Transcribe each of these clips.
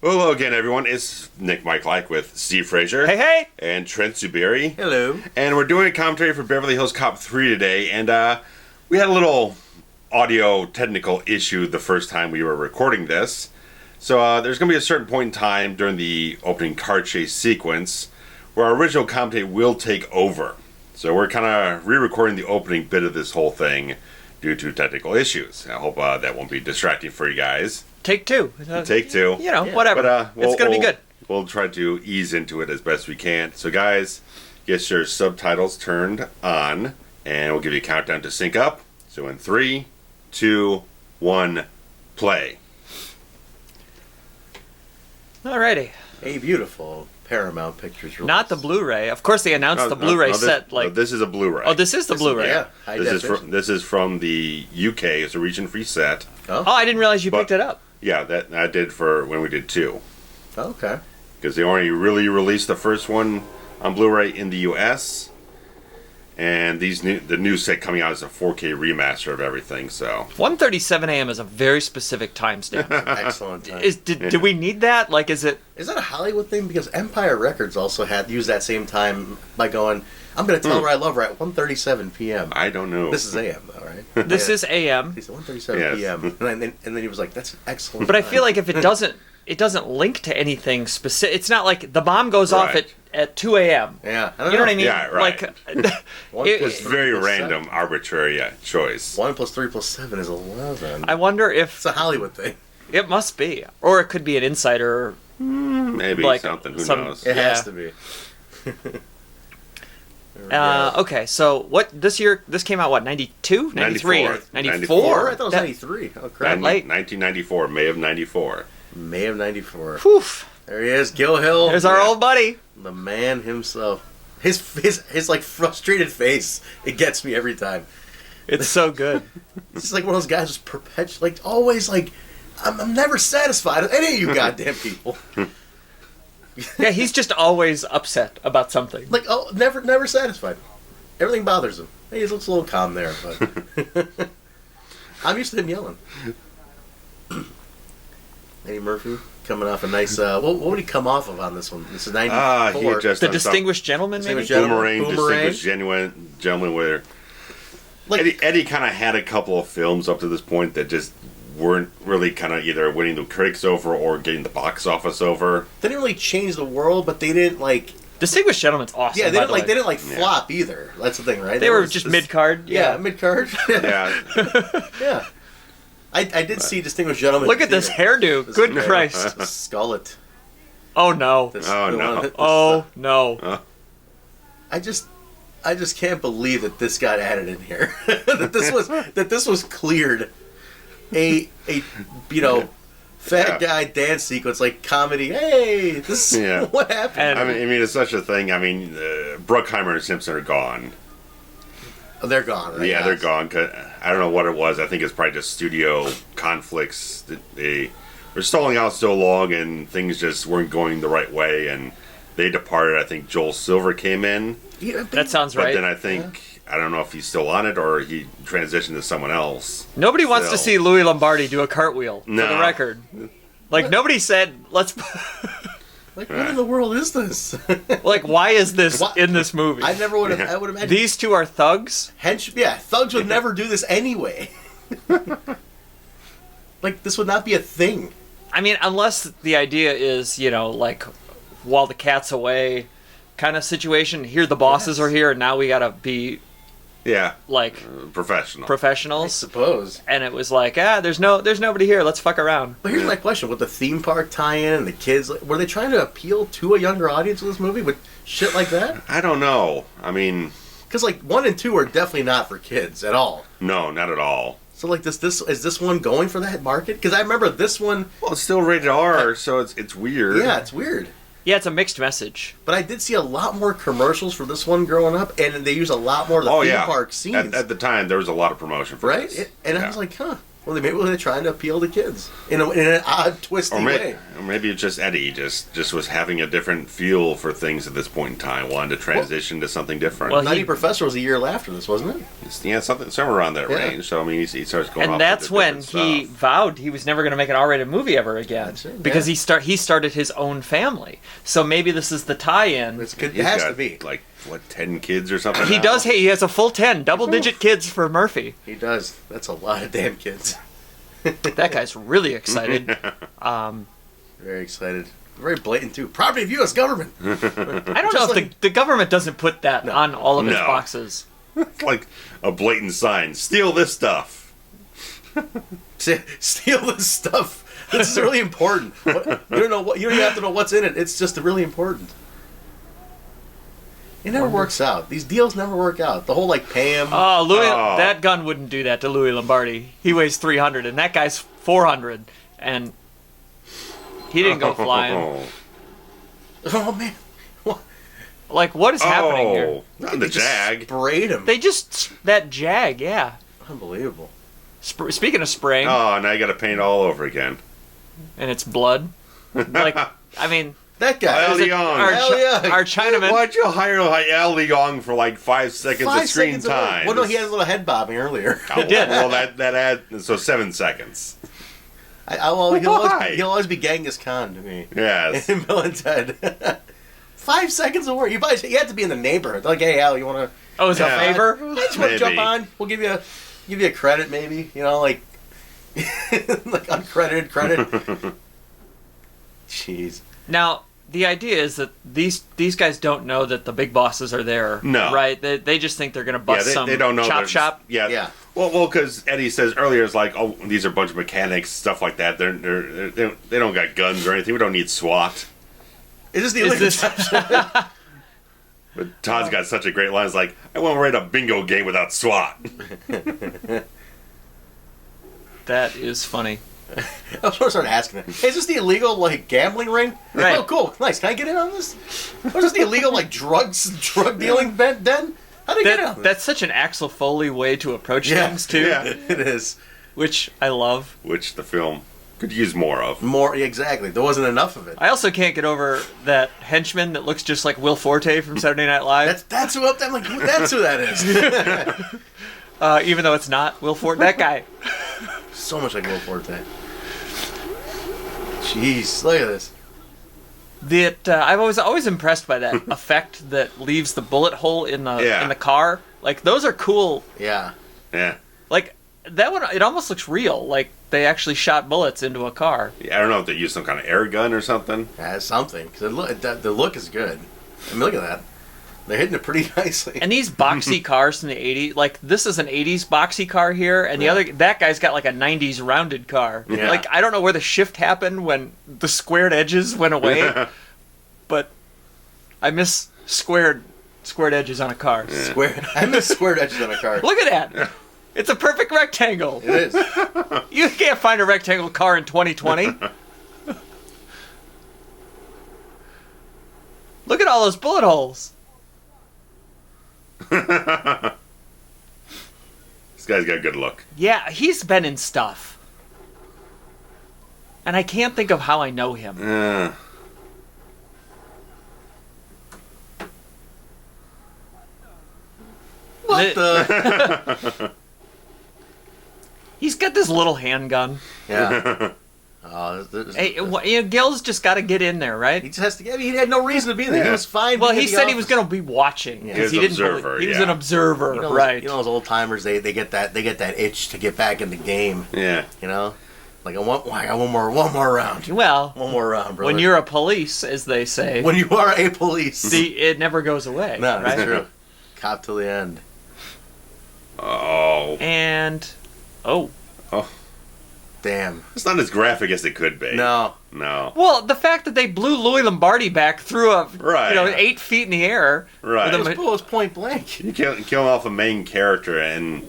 Hello again, everyone. It's Nick Michalak with Steve Frazier. Hey, hey! And Trent Zuberi. Hello. And we're doing a commentary for Beverly Hills Cop 3 today, and we had a little audio technical issue the first time we were recording this. So there's going to be a certain point in time during the opening car chase sequence where our original commentary will take over. So we're kind of re-recording the opening bit of this whole thing due to technical issues. I hope that won't be distracting for you guys. Take two. Take two. You know, whatever. But, it's going to be good. We'll try to ease into it as best we can. So, guys, get your subtitles turned on, and we'll give you a countdown to sync up. So, in 3, 2, 1, play. Alrighty. A beautiful Paramount Pictures release. Not the Blu-ray. Of course, they announced the Blu-ray set. This is a Blu-ray. Oh, this is the Blu-ray. Yeah. This is from the UK. It's a region-free set. Oh, I didn't realize you picked it up. Yeah, that I did for when we did 2. Okay. Because they only really released the first one on Blu-ray in the US, and the new set coming out is a 4K remaster of everything. So 1:37 a.m. is a very specific timestamp. Excellent time. Do we need that? Like, is it? Is that a Hollywood thing? Because Empire Records also had used that same time by going, I'm going to tell her I love her at 1:37 p.m. I don't know. This is AM, though, right? This is AM. He said 1:37 p.m. And then he was like, that's excellent. But I feel like if it doesn't link to anything specific. It's not like the bomb goes off at 2 a.m. Yeah. You know what I mean? Yeah, right. Like, It's very random, arbitrary choice. 1 + 3 + 7 is 11. I wonder if It's a Hollywood thing. it must be, or it could be an insider. Maybe Like something. Who some- knows? It Yeah. has to be. There we go. Okay, so what this year? This came out what? 92, 93, 94. 94. I thought it was 93. Oh, crap. late. 1994, May of 94. May of 94. Whew. There he is, Gil Hill. There's our old buddy. The man himself. His like frustrated face. It gets me every time. It's so good. He's just like one of those guys who's perpetually, like, always like, I'm never satisfied with any of you goddamn people. Yeah, he's just always upset about something. Like, oh, never satisfied. Everything bothers him. He looks a little calm there, but I'm used to him yelling. Eddie Murphy coming off a nice. What would he come off of on this one? This is 94. He just The Distinguished Gentleman, maybe? Distinguished Boomerang, Distinguished Gentleman. Where Like, Eddie kind of had a couple of films up to this point that just weren't really kind of either winning the critics over or getting the box office over. they didn't really change the world, but they didn't like. Distinguished Gentleman's awesome. Yeah, they by didn't the way. flop either. That's the thing, right? They were just mid-card. Yeah, mid-card. Yeah. Yeah. I did see Distinguished Gentleman. Look at this hairdo. Good guy. Christ. Skullet. Oh, no. Oh, no. Oh, no. I just can't believe that this got added in here. that this was cleared. A fat guy dance sequence, like comedy. Hey, this is what happened. And- I mean, it's such a thing. I mean, Bruckheimer and Simpson are gone. Oh, they're gone. Yeah, they're gone. 'Cause I don't know what it was. I think it's probably just studio conflicts. That they were stalling out so long, and things just weren't going the right way, and they departed. I think Joel Silver came in, Yeah, That sounds but right. then I think I don't know if he's still on it or he transitioned to someone else. Nobody wants to Still. see Louis Lombardi do a cartwheel, for the No. record. Like, nobody said, let's... like, what in the world is this? Like, why is this What? in this movie? I never would have. I would have imagined. These two are thugs? Thugs would never do this anyway. Like, this would not be a thing. I mean, unless the idea is, like, while the cat's away kind of situation. Here the bosses are here, and now we gotta be, like, Professional. I professionals. suppose. And it was like, there's nobody here. Let's fuck around. But here's my question: with the theme park tie-in and the kids, like, were they trying to appeal to a younger audience with this movie with shit like that? I don't know. I mean, Because like 1 and 2 are definitely not for kids at all. no, not at all. So like is this one going for that market? Because I remember this one. Well, it's still rated R, so it's weird. Yeah, it's weird. Yeah, it's a mixed message. But I did see a lot more commercials for this one growing up, and they use a lot more of the theme park scenes. At the time, there was a lot of promotion for right? this. I was like, huh. Well, maybe they're trying to appeal to kids in an odd, twisty way. Or maybe it's just Eddie just was having a different feel for things at this point in time, wanted to transition to something different. Well, Nutty Professor was a year after this, wasn't it? Yeah, somewhere around that range. So I mean, he starts going. And off that's into when different he stuff. vowed he was never going to make an R-rated movie ever again because he started his own family. So maybe this is the tie-in. It He's has got, to be. like, what, 10 kids or something. He now? does. He has a full 10 double-digit kids for Murphy. He does. That's a lot of damn kids. That guy's really excited. Very excited. Very blatant too. Property of U.S. government. I don't know if the government doesn't put that on all of his boxes. It's like a blatant sign. Steal this stuff. Steal this stuff. This is really important. You don't know what. You don't even have to know what's in it. It's just really important. It never works out. These deals never work out. The whole like pay him. Oh, that gun wouldn't do that to Louis Lombardi. He weighs 300, and that guy's 400, and he didn't go flying. Oh man. Like, what is happening here? Not the Jag. Sprayed him. That Jag, yeah. Unbelievable. Speaking of spraying, Oh, now you got to paint all over again. and it's blood. Like, I mean, That guy. Al is it Leong. our Chinaman. Why'd you hire Al Leong for like 5 seconds of screen time? Well, no, he had a little head bobbing earlier. He did. Well, that had 7 seconds. He'll always be Genghis Khan to me. Yes. In Bill and Ted. 5 seconds of work. You have to be in the neighborhood. Like, hey, Al, you want to? Oh, is it a favor? I just want to jump on. We'll give you a credit, maybe. You know, like like uncredited credit. Jeez. Now, the idea is that these guys don't know that the big bosses are there. No. Right? They just think they're going to bust some they don't know chop there's- shop. Yeah. Yeah. Well, because Eddie says earlier, it's like, oh, these are a bunch of mechanics, stuff like that. They don't got guns or anything. We don't need SWAT. Is this But Todd's got such a great line. It's like, I won't write a bingo game without SWAT. That is funny. I was going to start asking them, hey, is this the illegal, like, gambling ring? Right. Oh, cool. Nice. Can I get in on this? Or is this the illegal, like, drug dealing den? How do you get in on this? That's such an Axel Foley way to approach Yeah. things, too. Yeah. It is. Which I love. Which the film could use more of. Exactly. There wasn't enough of it. I also can't get over that henchman that looks just like Will Forte from Saturday Night Live. That's who I'm like, that's who that is. Even though it's not Will Forte. That guy. So much like Will Forte. Jeez, look at this. I was always impressed by that effect that leaves the bullet hole in the car. Like, those are cool. Yeah. Yeah. Like, that one, it almost looks real. Like, they actually shot bullets into a car. I don't know if they used some kind of air gun or something. That's something. Because the look is good. I mean, look at that. They're hitting it pretty nicely. And these boxy cars from the 80s, like, this is an 80s boxy car here, and that guy's got like a 90s rounded car. Yeah. Like, I don't know where the shift happened when the squared edges went away, but I miss squared edges on a car. I miss squared edges on a car. Look at that! It's a perfect rectangle. It is. You can't find a rectangle car in 2020. Look at all those bullet holes. This guy's got a good look. Yeah, he's been in stuff. And I can't think of how I know him. What the? He's got this little handgun. Yeah. Hey, Gil's just got to get in there, right? He just has to get. I mean, he had no reason to be there. He was fine. Well, being he at the said he was office. going to be watching. Yeah. Because He was an observer, He was yeah. an observer, You know, right? You know those old timers. They get that itch to get back in the game. Yeah. You know, like I got one more round. Well, One more round, brother. when you're a police, as they say, when you are a police, it never goes away. no, right? that's true. Cop till the end. Oh. And Damn. It's not as graphic as it could be. No. well, the fact that they blew Louis Lombardi back through 8 feet in the air. Right. with It was point blank. You kill off a main character, and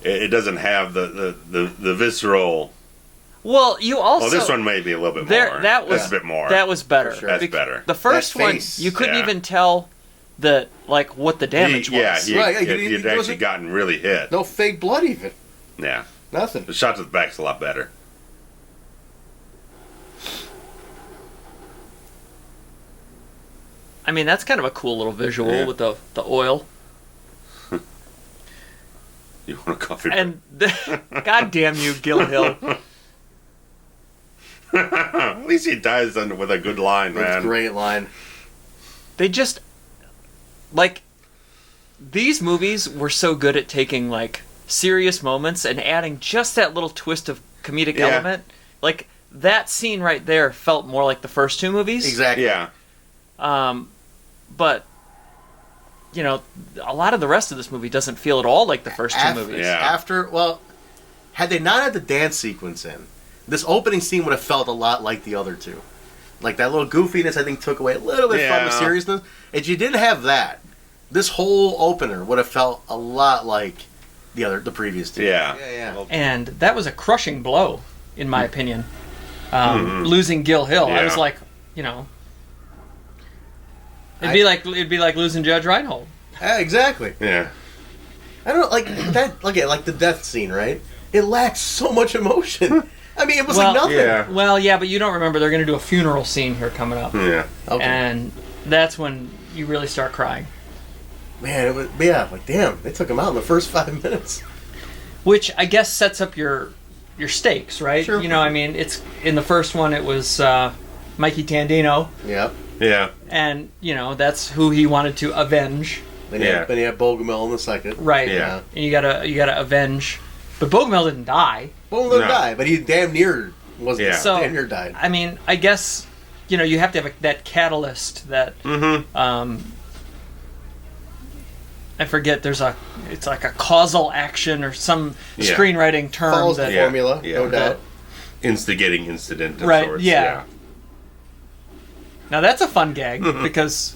it doesn't have the visceral. Well, you also. Oh, this one may be a little bit more. That's a bit more. That was better. For sure. That's better. The first That one, face. you couldn't Yeah. even tell what the damage was. Yeah, Right, he'd it actually wasn't- gotten really hit. No fake blood even. Yeah. Nothing. The shot to the back's a lot better. I mean, that's kind of a cool little visual with the oil. want a coffee break. And God damn you, Gil Hill. At least he dies with a good line, man. That's a great line. They just, like, these movies were so good at taking, like, serious moments and adding just that little twist of comedic element. Like, that scene right there felt more like the first two movies. Exactly. Yeah. But, you know, a lot of the rest of this movie doesn't feel at all like the first two movies. Yeah. Had they not had the dance sequence in, this opening scene would have felt a lot like the other two. Like, that little goofiness, I think, took away a little bit from the seriousness. If you didn't have that, this whole opener would have felt a lot like the previous two. Yeah. And that was a crushing blow, in my opinion. Losing Gil Hill. I was like, you know, it'd be like losing Judge Reinhold. Exactly. Yeah. I don't know, like that. Like the death scene, right? It lacks so much emotion. I mean, it was like nothing. Yeah. Well, yeah, but you don't remember they're going to do a funeral scene here coming up. Yeah. Okay. And that's when you really start crying. Man, it was like damn, they took him out in the first 5 minutes. Which I guess sets up your stakes, right? Sure. You know, I mean, it's in the first one it was Mikey Tandino. Yep. Yeah. And, you know, that's who he wanted to avenge. Then you had Bogomil in the second. Right. Yeah. And you gotta avenge. But Bogomil didn't die. Bogomil didn't die, but he damn near was damn near died. I mean, I guess, you know, you have to have that catalyst that I forget, it's like a causal action or some screenwriting term. Follows the formula, no doubt. Instigating incident of right, sorts. yeah. Now that's a fun gag because,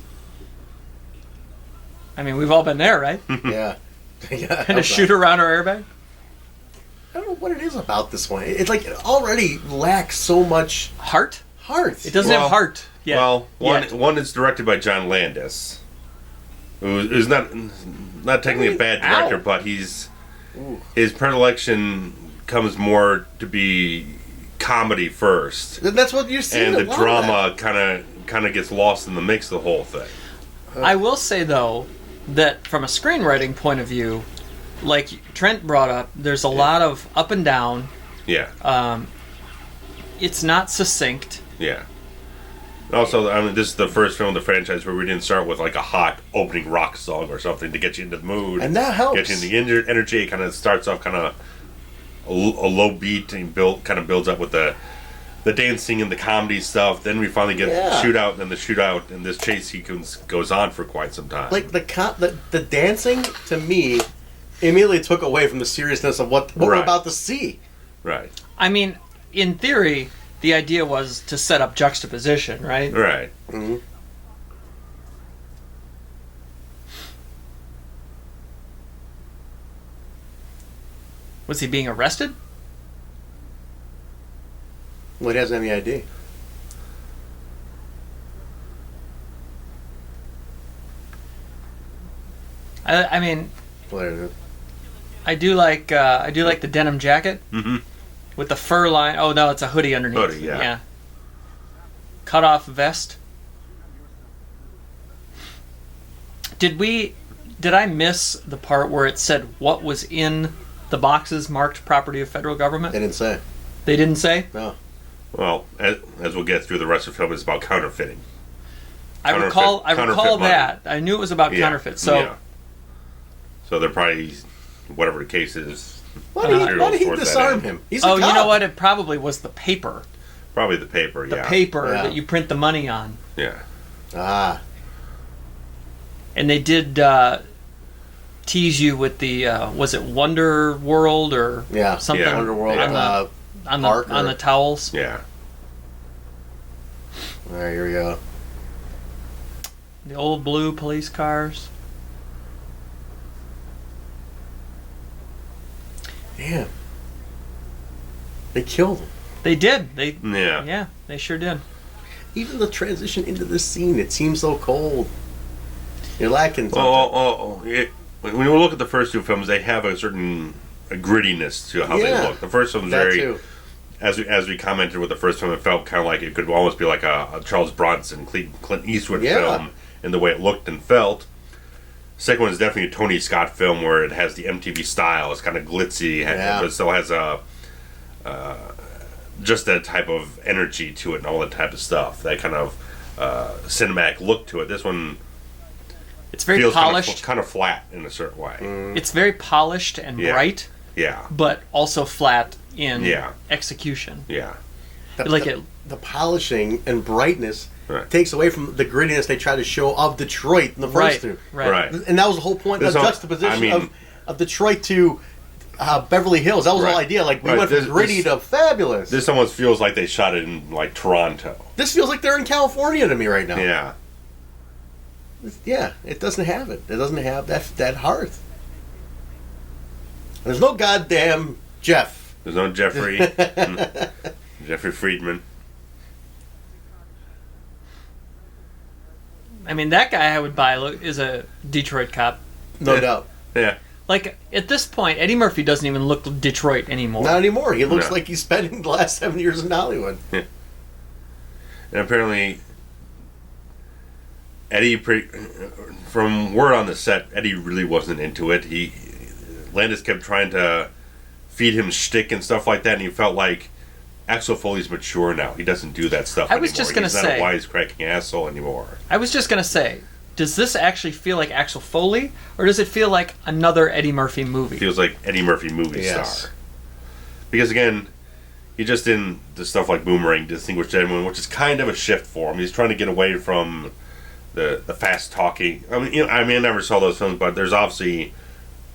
I mean, we've all been there, right? Yeah. And a shoot around our airbag? I don't know what it is about this one. It's like it already lacks so much heart. It doesn't have heart yet. Well, one is directed by John Landis, who's not technically a bad director, but his predilection comes more to be comedy first. That's what you're seeing. And the drama kind of gets lost in the mix of the whole thing. I will say, though, that from a screenwriting point of view, like Trent brought up, there's a lot of up and down. Yeah. It's not succinct. Yeah. Also, I mean, this is the first film in the franchise where we didn't start with like a hot opening rock song or something to get you into the mood. And that helps. Get you in the energy. It kind of starts off kind of a low beat and builds up with the dancing and the comedy stuff. Then we finally get the shootout, and the shootout and this chase sequence goes on for quite some time. Like the dancing, to me, immediately took away from the seriousness of what we're about to see. Right. I mean, in theory, the idea was to set up juxtaposition, right? Right. Mm-hmm. Was he being arrested? Well, he doesn't have any ID. I mean, Well, there it is. I do like the denim jacket with the fur line. Oh no, it's a hoodie underneath. Hoodie, yeah. Cut off vest. Did I miss the part where it said what was in the boxes marked property of federal government? They didn't say. They didn't say? No. Well, as we'll get through the rest of the film, it's about counterfeiting. I recall that. I knew it was about counterfeit. So they're probably, whatever the case is. Why did he disarm him? He's a cop. You know what? It probably was the paper. Probably the paper, The paper that you print the money on. Yeah. Ah. And they did tease you with the was it Wonder World or something? Yeah. Wonder World on the towels. Yeah. All right, here we go. The old blue police cars. Damn. They killed him. They did. Yeah, they sure did. Even the transition into this scene, it seems so cold. You're lacking something. When you look at the first two films, they have a certain grittiness to how they look. The first one's very, as we commented with the first film, it felt kind of like it could almost be like a Charles Bronson, Clint Eastwood film in the way it looked and felt. Second one is definitely a Tony Scott film where it has the MTV style. It's kind of glitzy, but it still has a just that type of energy to it and all that type of stuff. That kind of cinematic look to it. This one, it's very feels polished, kind of flat in a certain way. It's very polished and bright. Yeah, but also flat in execution. Yeah, the polishing and brightness takes away from the grittiness they try to show of Detroit in the first two. Right. And that was the whole point of juxtaposition of Detroit to Beverly Hills. That was the whole idea. Like, we went from gritty to fabulous. This almost feels like they shot it in, like, Toronto. This feels like they're in California to me right now. Yeah. Yeah, it doesn't have it. It doesn't have that heart. And there's no goddamn Jeff. There's no Jeffrey. Jeffrey Friedman. I mean, that guy I would buy is a Detroit cop. No doubt. Yeah. Like, at this point, Eddie Murphy doesn't even look Detroit anymore. Not anymore. He looks like he's spending the last 7 years in Hollywood. Yeah. And apparently, Eddie, from word on the set, Eddie really wasn't into it. Landis kept trying to feed him shtick and stuff like that, and he felt like Axel Foley's mature now. He doesn't do that stuff anymore. Just going to say... He's not a wisecracking asshole anymore. I was just going to say, does this actually feel like Axel Foley, or does it feel like another Eddie Murphy movie? Feels like Eddie Murphy movie star. Because, again, he just in the stuff like Boomerang, Distinguished Gentleman, which is kind of a shift for him. He's trying to get away from the fast talking. I mean, I never saw those films, but there's obviously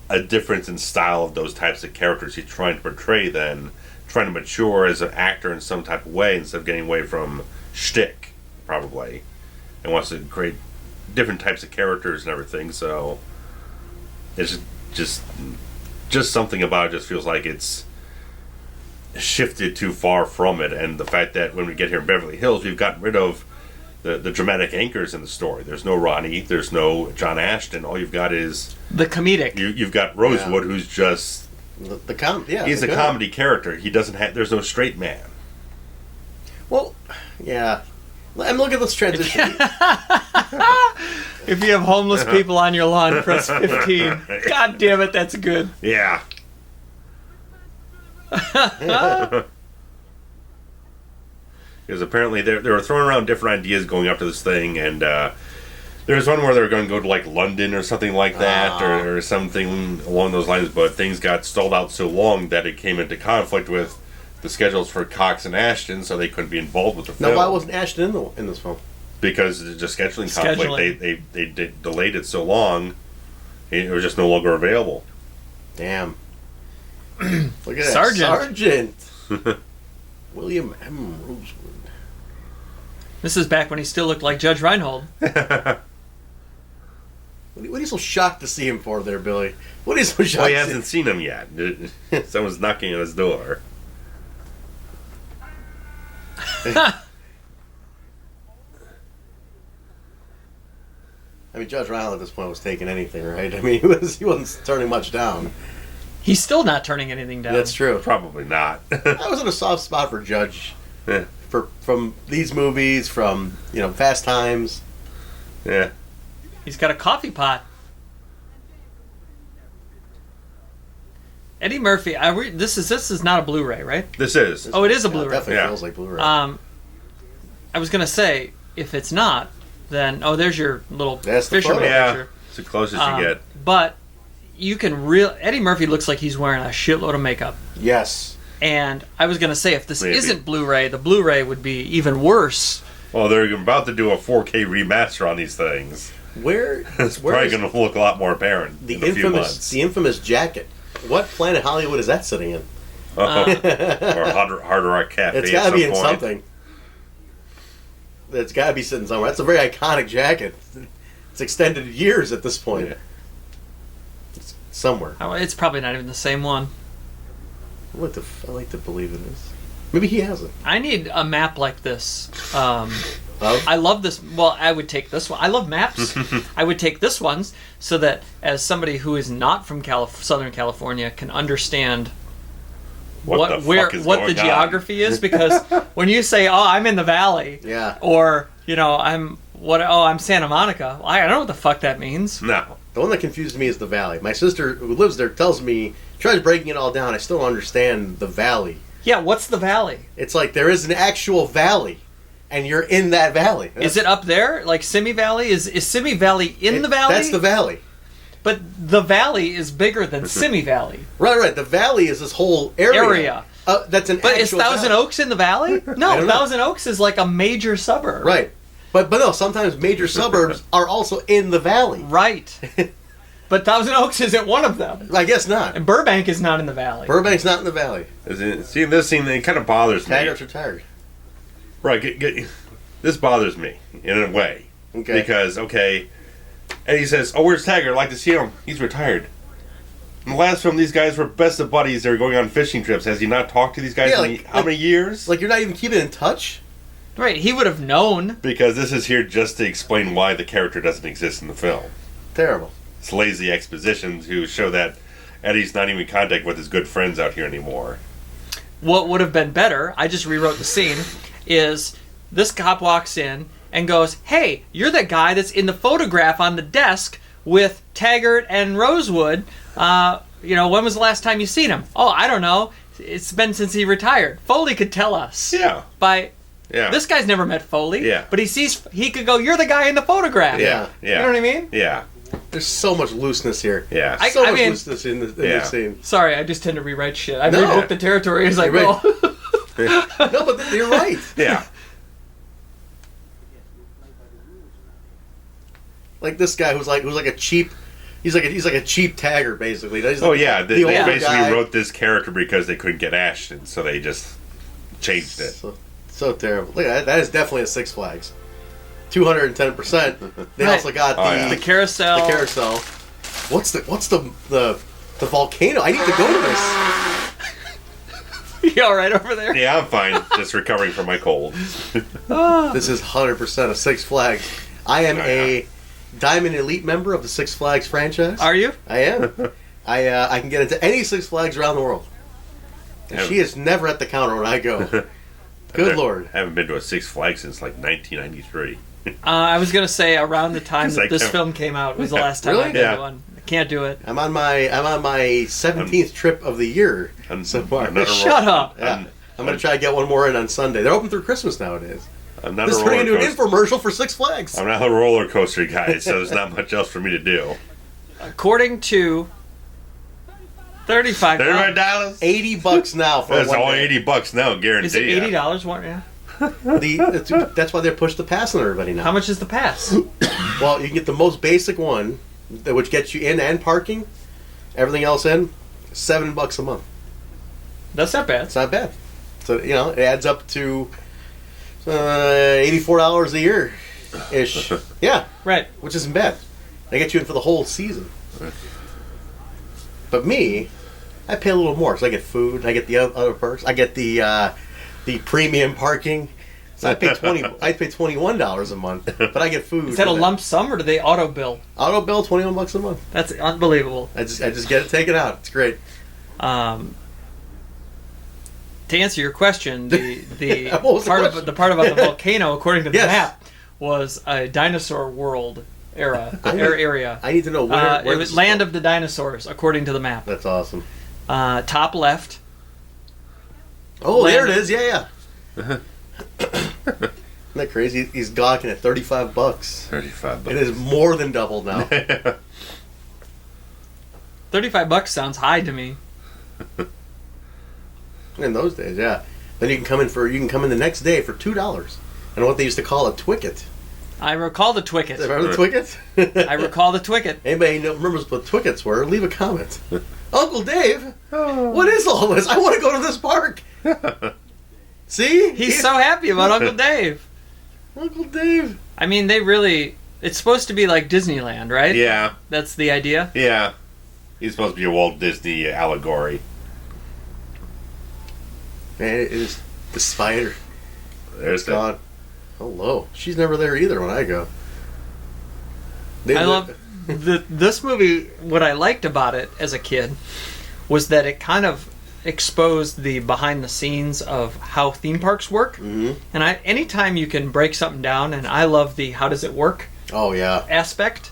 a difference in style of those types of characters he's trying to portray than trying to mature as an actor in some type of way instead of getting away from shtick, probably, and wants to create different types of characters and everything. So it's just something about it just feels like it's shifted too far from it. And the fact that when we get here in Beverly Hills, we've gotten rid of the dramatic anchors in the story. There's no Ronnie, there's no John Ashton. All you've got is the comedic. You've got Rosewood, who's just he's a comedy character. He doesn't have. There's no straight man. Well, yeah. And look at this transition. If you have homeless people on your lawn, press 15. God damn it, that's good. Yeah. Because apparently they were throwing around different ideas going up to this thing, and there's one where they were going to go to like London or something like that, or something along those lines, but things got stalled out so long that it came into conflict with the schedules for Cox and Ashton, so they couldn't be involved with the film. Now, why wasn't Ashton in this film? Because it's just scheduling conflict. They delayed it so long, it was just no longer available. Damn. Look at that. Sergeant. William M. Rosewood. This is back when he still looked like Judge Reinhold. What are you so shocked to see him for there, Billy? What are you so shocked? Well, he hasn't seen him yet. Someone's knocking on his door. I mean, Judge Reinhold at this point was taking anything, right? I mean, he wasn't turning much down. He's still not turning anything down. That's true. Probably not. I was in a soft spot for Judge. Yeah. From these movies, from Fast Times. Yeah. He's got a coffee pot. Eddie Murphy. This is not a Blu-ray, right? This is. Oh, it is a Blu-ray. It definitely feels like Blu-ray. I was gonna say, if it's not, then there's your little fisherman picture. It's the closest you get. But you can Eddie Murphy looks like he's wearing a shitload of makeup. Yes. And I was gonna say, if this isn't Blu-ray, the Blu-ray would be even worse. Well, they're about to do a 4K remaster on these things. It's probably going to look a lot more apparent in a few months. The infamous jacket. What planet Hollywood is that sitting in? Or Hard Rock Cafe. It's got to be in something. It's got to be sitting somewhere. That's a very iconic jacket. It's extended years at this point. Yeah. It's somewhere. It's probably not even the same one. I like to believe it is. Maybe he hasn't. I need a map like this. I love this. Well, I would take this one. I love maps. I would take this one so that as somebody who is not from Southern California can understand what the geography is. Because when you say, I'm in the valley. Yeah. Or, I'm Santa Monica. I don't know what the fuck that means. No. The one that confuses me is the valley. My sister, who lives there, tells me, tries breaking it all down. I still don't understand the valley. Yeah, what's the valley? It's like there is an actual valley, and you're in that valley. Is it up there? Like Simi Valley? Is Simi Valley in the valley? That's the valley. But the valley is bigger than Simi Valley. Right. The valley is this whole area. That's an But is actual Thousand valley. Oaks in the valley? No, Thousand Oaks is like a major suburb. Right. But no, sometimes major suburbs are also in the valley. Right. But Thousand Oaks isn't one of them. I guess not. And Burbank is not in the valley. Burbank's not in the valley. See, this scene, it kind of bothers me. Taggart's retired. Right, this bothers me in a way. Okay. Because, Eddie says, "Oh, where's Taggart? I'd like to see him. He's retired." In the last film, these guys were best of buddies. They were going on fishing trips. Has he not talked to these guys in how many years? Like, you're not even keeping in touch? Right, he would have known. Because this is here just to explain why the character doesn't exist in the film. Terrible. It's lazy exposition to show that Eddie's not even in contact with his good friends out here anymore. What would have been better, I just rewrote the scene, is this cop walks in and goes, "Hey, you're the guy that's in the photograph on the desk with Taggart and Rosewood. When was the last time you seen him?" "Oh, I don't know. It's been since he retired." Foley could tell us. Yeah. This guy's never met Foley. Yeah. But he could go, "You're the guy in the photograph." Yeah. You know what I mean? Yeah. There's so much looseness here. Yeah. So much looseness in this scene. Sorry, I just tend to rewrite shit. I rebooked the territory. It's like, No, but you're right. Yeah. Like this guy who's like a cheap. He's like a cheap tagger, basically. He's They the older basically guy. wrote this character because they couldn't get Ashton, so they just changed it. So terrible. Look, that is definitely a Six Flags. 210%. They also got the carousel. The carousel. What's the volcano? I need to go to this. You all right over there? Yeah, I'm fine. Just recovering from my cold. This is 100% a Six Flags. I am a Diamond Elite member of the Six Flags franchise. Are you? I am. I can get into any Six Flags around the world. And she is never at the counter when I go. Good Lord. I haven't been to a Six Flags since like 1993. I was gonna say around the time that this film came out was the last time I've been to one. I can't do it. I'm on my 17th trip of the year so far. Shut up. Yeah. I'm gonna try to get one more in on Sunday. They're open through Christmas nowadays. I'm not This a is turning roller into an coaster. infomercial for Six Flags. I'm not a roller coaster guy, so there's not much else for me to do. According to $35. $35? $80 now for That's one all day. $80 now, guaranteed. Is it $80 one? Yeah. That's why they pushed the pass on everybody now. How much is the pass? Well, you can get the most basic one, which gets you in and parking. Everything else in, $7 a month. That's not bad. It's not bad. So it adds up to $84 a year, ish. Yeah, Right. which isn't bad. They get you in for the whole season. But me, I pay a little more because I get food. I get the other perks. I get the premium parking. So I pay $21 a month, but I get food. Is that a lump sum or do they auto bill? Auto bill $21 a month. That's unbelievable. I just get it taken out. It's great. To answer your question, the What was the part question? of the part about the volcano, according to the Yes. map, was a dinosaur world area. I need to know where It was land of the dinosaurs, according to the map. That's awesome. Top left. Oh, Land- there it is. Yeah. Isn't that crazy? He's gawking at $35. $35. It is more than double now. $35 sounds high to me. In those days, yeah. Then you can come in the next day for $2. And what they used to call a twicket. I recall the Twicket. Remember the twicket? I recall the Twicket. Anybody remembers what twickets were? Leave a comment. Uncle Dave, what is all this? I want to go to this park. See? He's so happy about Uncle Dave. Uncle Dave. I mean, it's supposed to be like Disneyland, right? Yeah. That's the idea? Yeah. He's supposed to be a Walt Disney allegory. Man, it is the spider. There's It's gone. Hello. She's never there either when I go. This movie. What I liked about it as a kid was that it kind of exposed the behind the scenes of how theme parks work. Mm-hmm. And anytime you can break something down, and I love the how does it work Oh, yeah. aspect.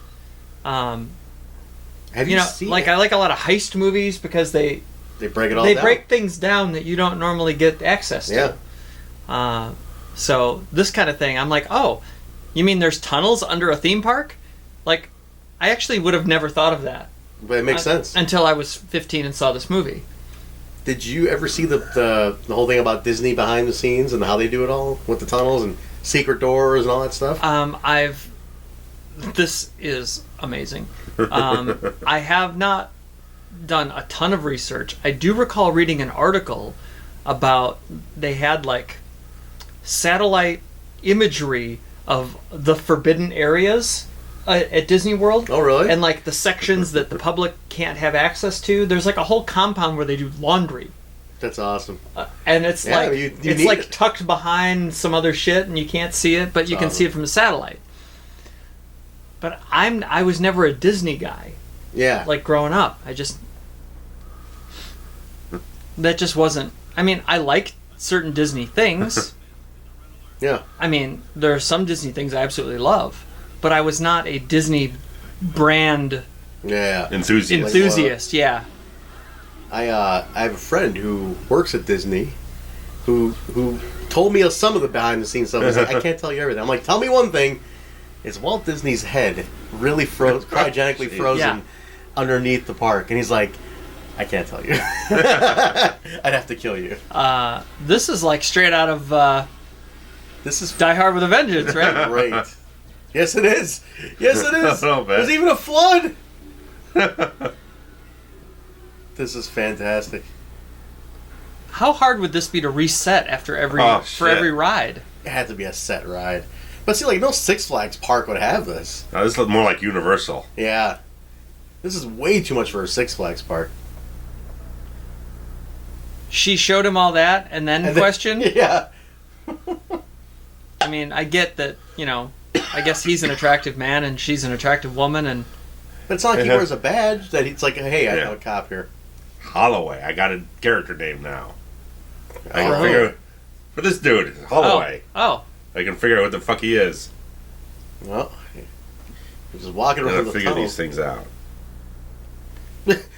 Have you seen like it? I like a lot of heist movies because they break it all they down. break things down that you don't normally get access to. Yeah. So this kind of thing, I'm like, oh, you mean there's tunnels under a theme park? Like, I actually would have never thought of that. But it makes sense. Until I was 15 and saw this movie. Did you ever see the whole thing about Disney behind the scenes and how they do it all with the tunnels and secret doors and all that stuff? This is amazing. I have not done a ton of research. I do recall reading an article about they had like satellite imagery of the forbidden areas at Disney World. Oh, really? And like the sections that the public can't have access to. There's like a whole compound where they do laundry. That's awesome. And it's it's like tucked behind some other shit, and you can't see it, but you can see it from the satellite. But I was never a Disney guy. Yeah. Like growing up, that just wasn't. I mean, I like certain Disney things. Yeah. I mean, there are some Disney things I absolutely love, but I was not a Disney brand enthusiast. Yeah. I have a friend who works at Disney who told me some of the behind the scenes stuff. He's like, I can't tell you everything. I'm like, tell me one thing. Is Walt Disney's head really cryogenically frozen underneath the park? And he's like, I can't tell you. I'd have to kill you. This is like straight out of this is Die Hard with a Vengeance, right? Great. Yes, it is. Yes, it is. Oh, There's even a flood. This is fantastic. How hard would this be to reset after every ride? It had to be a set ride. But see, like, no Six Flags park would have this. No, this looks more like Universal. Yeah. This is way too much for a Six Flags park. She showed him all that and then questioned? Yeah. I mean, I get that, I guess he's an attractive man and she's an attractive woman, and... But it's not like he wears a badge that he's like, hey, I have a cop here. Holloway. I got a character name now. I can figure... For this dude, Holloway. Oh. I can figure out what the fuck he is. Well, he's just walking around the figure tunnel. these things out.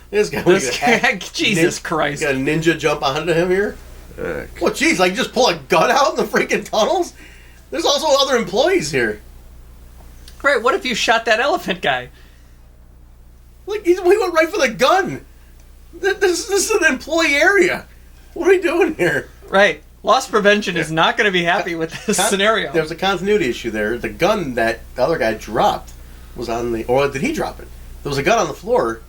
This guy, Jesus Christ. Got a ninja jump onto him here? Well, jeez, like just pull a gun out in the freaking tunnels? There's also other employees here. Right, what if you shot that elephant guy? Like, he went right for the gun. This is an employee area. What are we doing here? Right. Loss prevention is not going to be happy with this scenario. There's a continuity issue there. The gun that the other guy dropped was on the... Or did he drop it? There was a gun on the floor,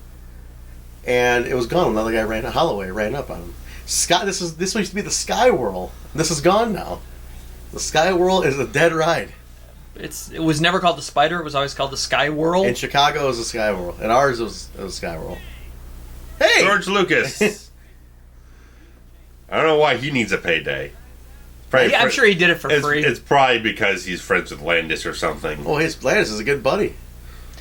and it was gone when the other guy Holloway ran up on him. This used to be the Sky Whirl. This is gone now. The Sky Whirl is a dead ride. It was never called the Spider. It was always called the Sky Whirl. In Chicago, it was the Sky Whirl. At ours, it was Sky Whirl. Hey! George Lucas. I don't know why he needs a payday. I'm sure he did it for free. It's probably because he's friends with Landis or something. Oh, Landis is a good buddy.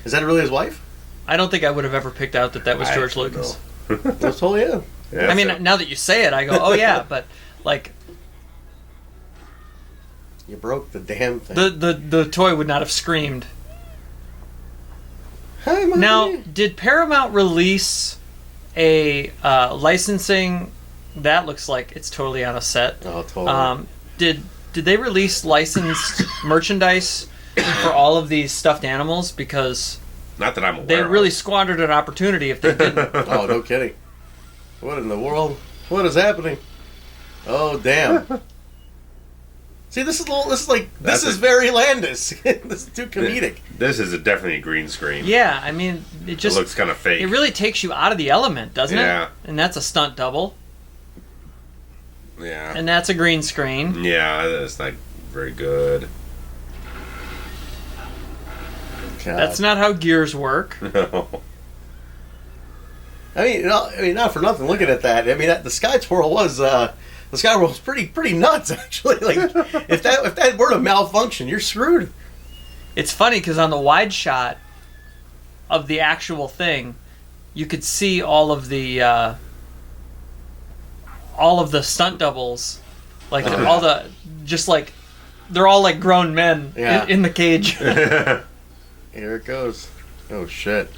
Is that really his wife? I don't think I would have ever picked out that was George Lucas. That's totally him. Yeah, I mean, now that you say it, I go, oh yeah, but like... You broke the damn thing. The toy would not have screamed. Hey, now, did Paramount release a licensing... That looks like it's totally on a set. Oh, totally. Did they release licensed merchandise for all of these stuffed animals? Because not that I'm aware they really squandered an opportunity if they didn't. Oh, no kidding. What in the world? What is happening? Oh, damn. See, this is very Landis. This is too comedic. This is definitely a green screen. Yeah, I mean, it looks kind of fake. It really takes you out of the element, doesn't it? Yeah. And that's a stunt double. Yeah. And that's a green screen. Yeah, that's not very good. God. That's not how gears work. No. I mean, not for nothing. Looking at that, I mean, the Sky Twirl was pretty nuts. Actually, like if that were to malfunction, you're screwed. It's funny because on the wide shot of the actual thing, you could see all of the stunt doubles, like they're all like grown men in the cage. Here it goes. Oh shit.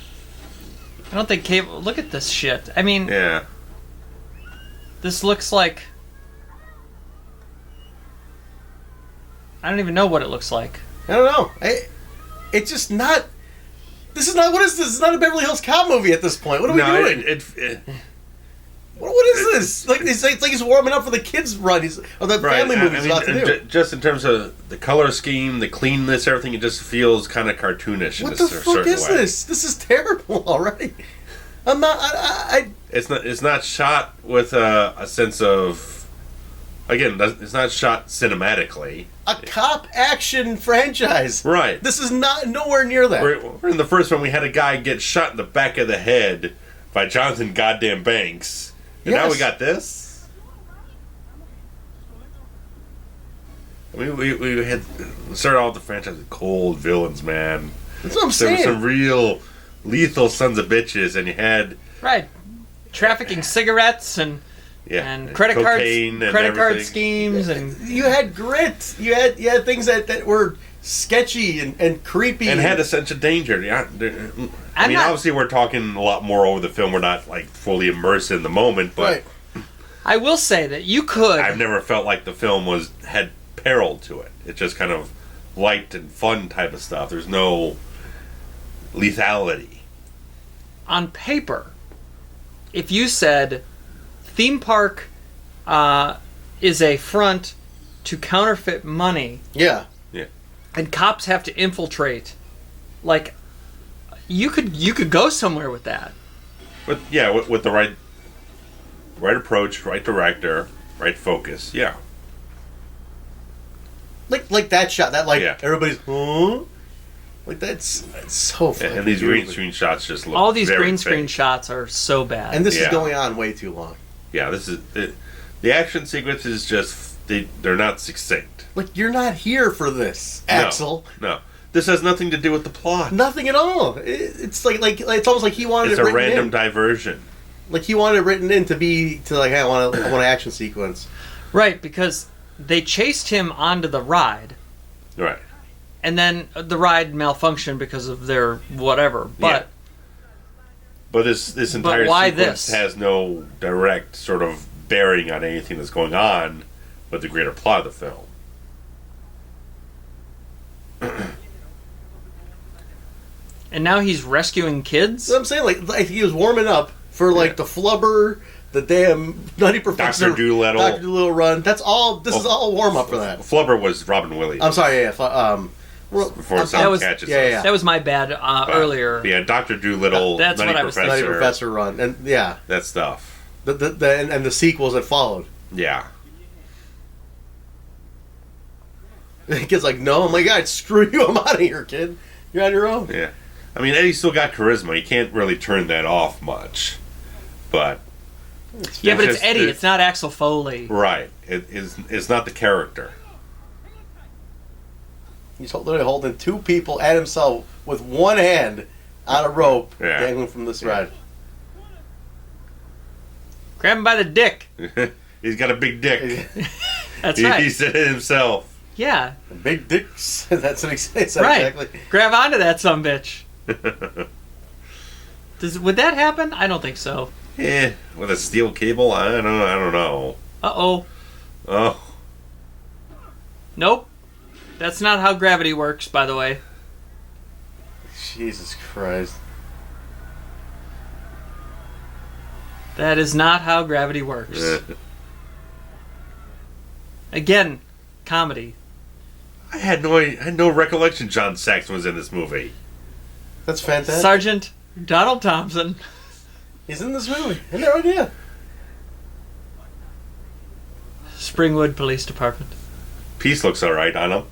I don't think cable... Look at this shit. I mean... Yeah. This looks like... I don't even know what it looks like. I don't know. It's just not... This is not... What is this? This is not a Beverly Hills Cop movie at this point. What are we doing? What is this? Like it's like he's warming up for the kids' run. Or the family movie he's about to do. Just in terms of the color scheme, the cleanness, everything, it just feels kind of cartoonish. What the fuck is this? This is terrible already. I'm not. It's not shot with a sense of. Again, it's not shot cinematically. A cop action franchise. Right. This is not nowhere near that. We're in the first one. We had a guy get shot in the back of the head by Jonathan goddamn Banks. And now we got this? I mean, we had started off the franchise with cold villains, man. That's what I'm saying. There were some real lethal sons of bitches, and you had... Right. Trafficking cigarettes and credit card schemes. And you had grit. You had things that were sketchy and creepy. And had a sense of danger. Yeah, I mean, obviously we're talking a lot more over the film. We're not like fully immersed in the moment, but right. I will say that you could. I've never felt like the film had peril to it. It's just kind of light and fun type of stuff. There's no lethality. On paper, if you said theme park is a front to counterfeit money, yeah. And cops have to infiltrate, like, you could go somewhere with that. But yeah, with the right approach, right director, right focus, yeah. Like that shot, everybody's like that's so funny. And these green screen shots just look all these very green screen fake. shots are so bad. And this is going on way too long. Yeah, this is the action sequences just they're not succinct. Like, you're not here for this, Axel. No. This has nothing to do with the plot. Nothing at all. It's like it's almost like he wanted it's it a written random in. diversion. Like he wanted it written in to like, hey, I want an action sequence. Right, because they chased him onto the ride. Right. And then the ride malfunctioned because of their whatever. But But this entire why sequence this? has no direct sort of bearing on anything that's going on with the greater plot of the film. And now he's rescuing kids? That's what I'm saying. Like he was warming up for the flubber, the damn Nutty Professor, Dr. Doolittle run. That's all. This is all warm up for that. Flubber was Robin Williams. I'm sorry. Before someone catches us. That was my bad earlier. Yeah, Dr. Doolittle, That's Nutty what I was Professor, Nutty Professor run, and that stuff. And the sequels that followed. Yeah. The kid's like, no. I'm like, God, screw you. I'm out of here, kid. You're on your own. Yeah. I mean, Eddie's still got charisma. You can't really turn that off much. But... Yeah, but it's Eddie. It's not Axel Foley. Right. It's not the character. He's literally holding two people and himself with one hand on a rope dangling from this ride. Grab him by the dick. He's got a big dick. That's right. He said it himself. Yeah. Big dicks. That's what he said. Right. Exactly. Grab onto that sumbitch. Would that happen? I don't think so. Yeah, with a steel cable? I don't know. Uh-oh. Oh. Nope. That's not how gravity works, by the way. Jesus Christ. That is not how gravity works. Again, comedy. I had no recollection John Saxon was in this movie. That's fantastic. Sergeant Donald Thompson. He's in this movie. I had no idea. Springwood Police Department. Piece looks alright on him.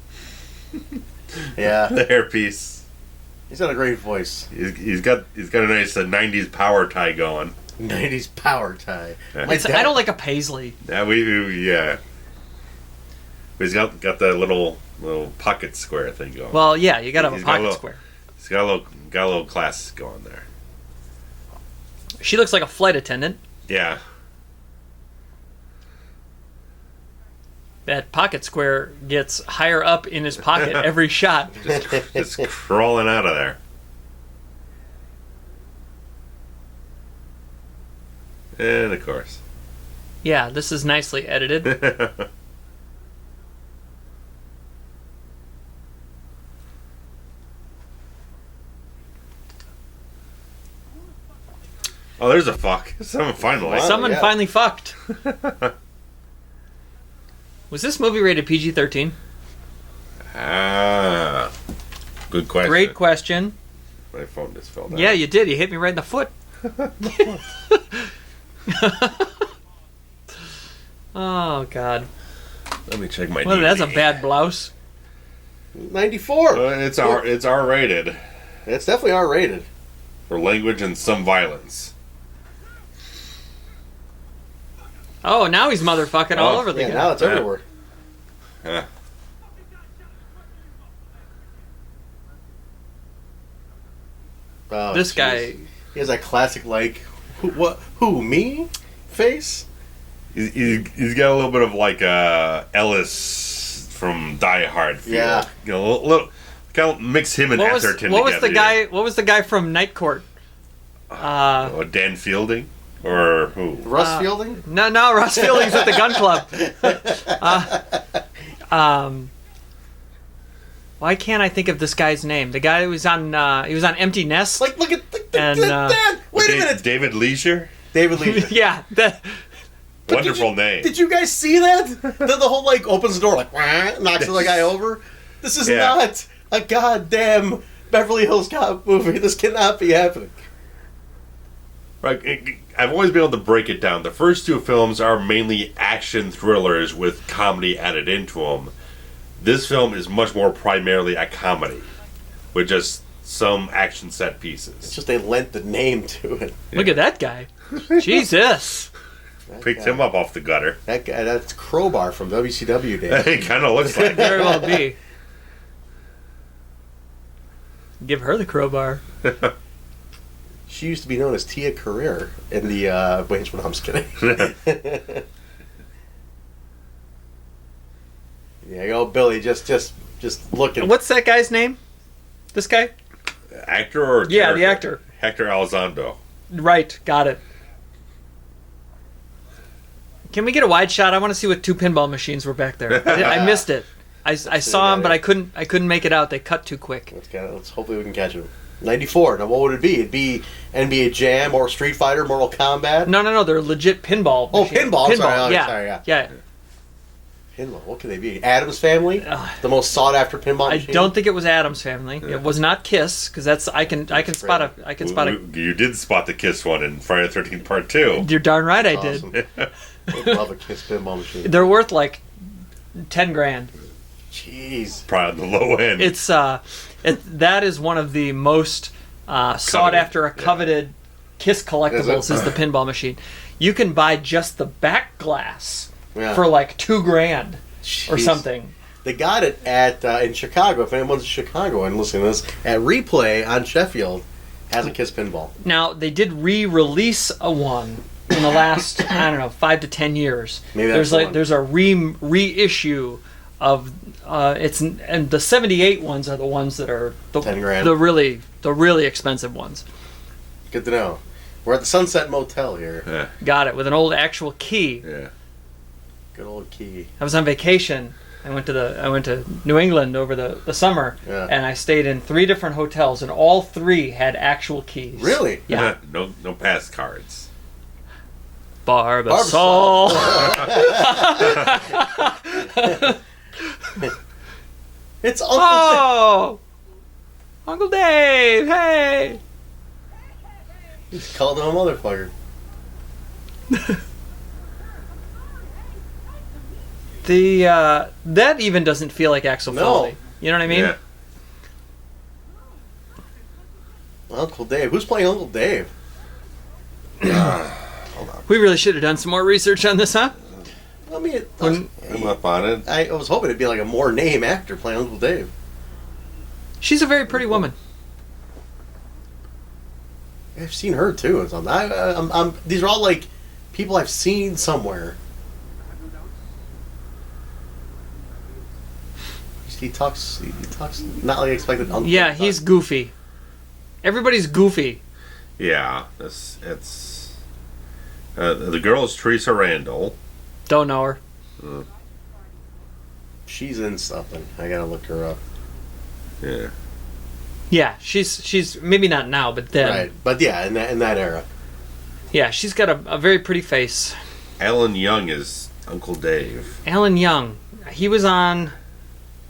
Yeah. The hairpiece. He's got a great voice. He's got a nice 90s power tie going. 90s power tie. Yeah. I don't like a paisley. Yeah, yeah. He's got that little pocket square thing going. Well, yeah, you gotta have a pocket square. He's got a little class going there. She looks like a flight attendant. Yeah. That pocket square gets higher up in his pocket every shot. Just crawling out of there. And of course. Yeah, this is nicely edited. Oh, there's a fuck. Someone finally. Someone finally fucked. Was this movie rated PG-13? Ah. Good question. Great question. My phone just fell down. Yeah, you did. You hit me right in the foot. Oh, God. Let me check my Well, that's a DVD. bad blouse. 94. It's R-rated. It's definitely R-rated. For language and some violence. Oh, now he's motherfucking all over the Yeah, guy. now it's everywhere. Yeah. Oh, This jeez. guy... He has that classic, like, who, me? Face? He's got a little bit of like Ellis from Die Hard feel. Yeah. You know, little kind of mix him and Atherton what was together. the guy? What was the guy from Night Court? Dan Fielding or who? Russ Fielding? No, Ross Fielding's at the gun club. Why can't I think of this guy's name? The guy who was on Empty Nest. Like, look at And, Dad! Wait a minute! David Leisure. David Lee. Yeah, Wonderful name. Did you guys see that? The whole, like, opens the door, like, wah, knocks the guy over. This is not a goddamn Beverly Hills Cop movie. This cannot be happening. Right, I've always been able to break it down. The first two films are mainly action thrillers with comedy added into them. This film is much more primarily a comedy, with just some action set pieces. It's just they lent the name to it. Look at that guy. Jesus. Picked him up off the gutter. That guy, that's Crowbar from WCW days. It kind of looks like Very well be. Give her the crowbar. She used to be known as Tia Carrere in the wait, I'm just kidding. Yeah, go Billy, just looking. What's that guy's name? This guy? Actor or Yeah, character? the actor. Hector Elizondo. Right, got it. Can we get a wide shot? I want to see what two pinball machines were back there. I missed it. I saw them, but I couldn't make it out. They cut too quick. Let's hopefully we can catch him. 94. Now what would it be? It'd be NBA Jam or Street Fighter, Mortal Kombat. No, they're legit pinball. Oh, machines. pinball. I'm sorry. Yeah. Sorry, yeah. Yeah. Pinball. What could they be? Adam's Family, the most sought after pinball I machine. don't think it was Adam's Family. It was not Kiss, because that's I can spot a. You did spot the Kiss one in Friday the 13th Part 2. You're darn right, I Awesome. did. I love a Kiss pinball machine. They're worth like $10,000. Jeez. Probably on the low end. It's that is one of the most sought after, coveted Kiss collectibles is the pinball machine. You can buy just the back glass for like $2,000 or Jeez. something. They got it at in Chicago. If anyone's in Chicago and listening to this, at Replay on Sheffield has a Kiss pinball. Now they did re-release a one in the last 5 to 10 years. Maybe that's there's a reissue of and the 78 ones are the ones that are $10,000. the really expensive ones. Good to know. We're at the Sunset Motel here. Yeah. Got it with an old actual key. Yeah. Good old key. I was on vacation. I went to New England over the summer, and I stayed in 3 different hotels, and all 3 had actual keys. Really? Yeah. No pass cards. Barbasol. It's Uncle Oh, Uncle Dave! Hey. He's called him a motherfucker. That even doesn't feel like Axel Foley. You know what I mean? Yeah. Uncle Dave. Who's playing Uncle Dave? Hold on. We really should have done some more research on this, huh? I mean, I'm up on it. I was hoping it'd be like a more name actor playing Uncle Dave. She's a very pretty woman. I've seen her too. And something. These are all like people I've seen somewhere. He talks not like expected. Uncle Yeah, Dave he's talks. goofy. Everybody's goofy. Yeah. It's The girl is Theresa Randle. Don't know her. She's in something. I gotta look her up. Yeah. Yeah, she's maybe not now, but then. Right, but yeah, in that era. Yeah, she's got a very pretty face. Alan Young is Uncle Dave. Alan Young, he was on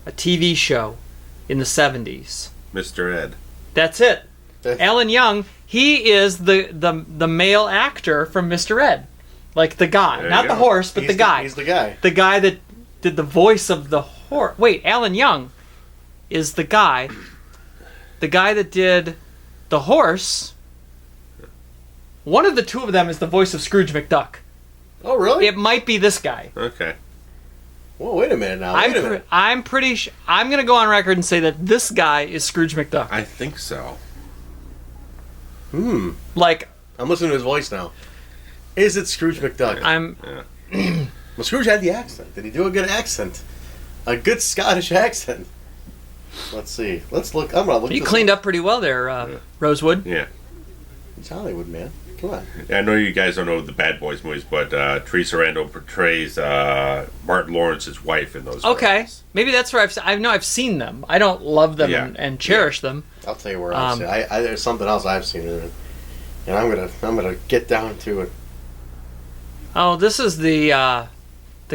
a TV show in the 70s. Mr. Ed. That's it. Alan Young, he is the male actor from Mr. Ed. Like the guy. There Not you the go. horse, but the guy. He's the guy. The guy that did the voice of the horse. Wait, Alan Young is the guy. The guy that did the horse. One of the two of them is the voice of Scrooge McDuck. Oh, really? It might be this guy. Okay. Well, wait a minute now. Wait a minute. I'm pretty sure. I'm going to go on record and say that this guy is Scrooge McDuck. I think so. Like, I'm listening to his voice now. Is it Scrooge McDuck? Well, Scrooge had the accent. Did he do a good accent? A good Scottish accent. Let's see. Let's look. I'm gonna look. You cleaned up pretty well there, Rosewood. Yeah. It's Hollywood, man. Come on. I know you guys don't know the Bad Boys movies, but Theresa Randle portrays Martin Lawrence's wife in those Okay, movies. maybe that's where I know I've seen them. I don't love them and cherish them. I'll tell you where I've seen. There's something else I've seen in it, and I'm gonna get down to it. Oh, this is the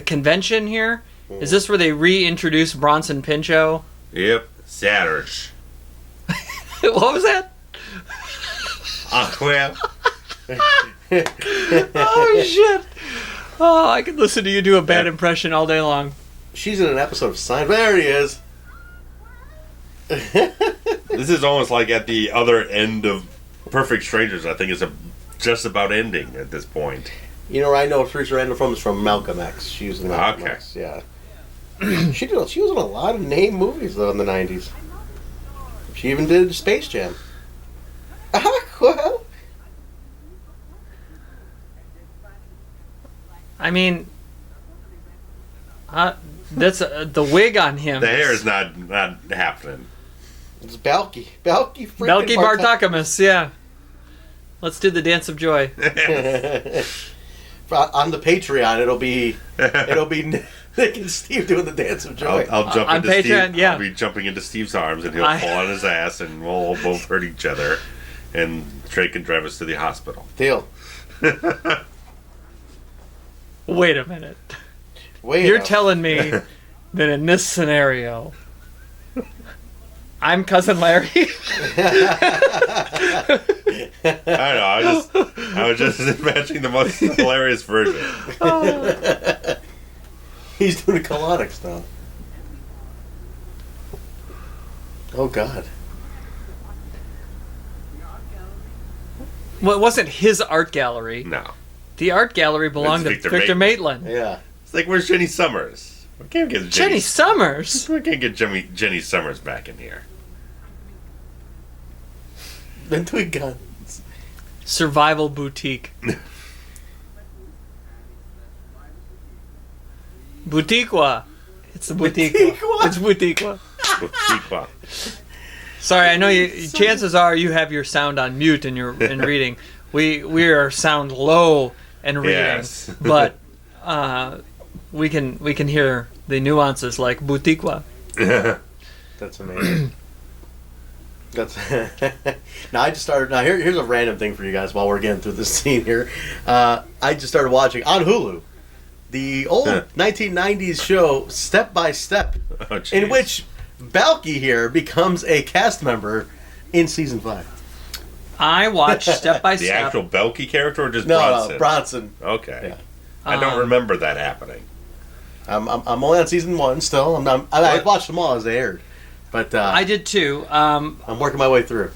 convention here. Is this where they reintroduce Bronson Pinchot? Yep. Saturday. What was that? Well. Oh shit! Oh, I could listen to you do a bad impression all day long. She's in an episode of Seinfeld. There he is. This is almost like at the other end of Perfect Strangers. I think it's just about ending at this point. You know where I know Theresa Randle from is from Malcolm X. She was in Malcolm X. Yeah. She was in a lot of name movies though in the 90s. She even did Space Jam. Well. I mean, that's the wig on him. The hair is not happening. It's Balky freaking Belky Bartakamus, yeah. Let's do the dance of joy. On the Patreon, it'll be Nick and Steve doing the dance of joy. I'll jump on into Patreon, Steve. yeah. I'll be jumping into Steve's arms, and he'll fall on his ass, and we'll all both hurt each other. And Trey can drive us to the hospital. Deal. Wait a minute. Wait. You're telling me that in this scenario, I'm Cousin Larry? I don't know. I was just imagining the most hilarious version. He's doing a colonics now. Oh God. Well, it wasn't his art gallery. No. The art gallery belonged to Victor Maitland. Yeah. It's like, where's Jenny Summers? We can't get Jenny Summers? We can't get Jenny Summers back in here. Then doing guns. Survival Boutique. Boutiqua. It's the Boutiqua. It's Boutiqua. Boutiqua. Sorry, I know you. Chances are you have your sound on mute in reading. We are sound low and reading, Yes. but we can hear the nuances like Boutiqua. That's amazing. That's now. I just started. Now here's a random thing for you guys while we're getting through this scene here. I just started watching on Hulu the old 1990s show Step by Step, in which Balky here becomes a cast member in season 5. I watched Step by The Step. actual Belky character or just No, Bronson? Bronson. Okay. Yeah. I don't remember that happening. I'm only on season 1 still. I watched them all as they aired, but I did too. I'm working my way through.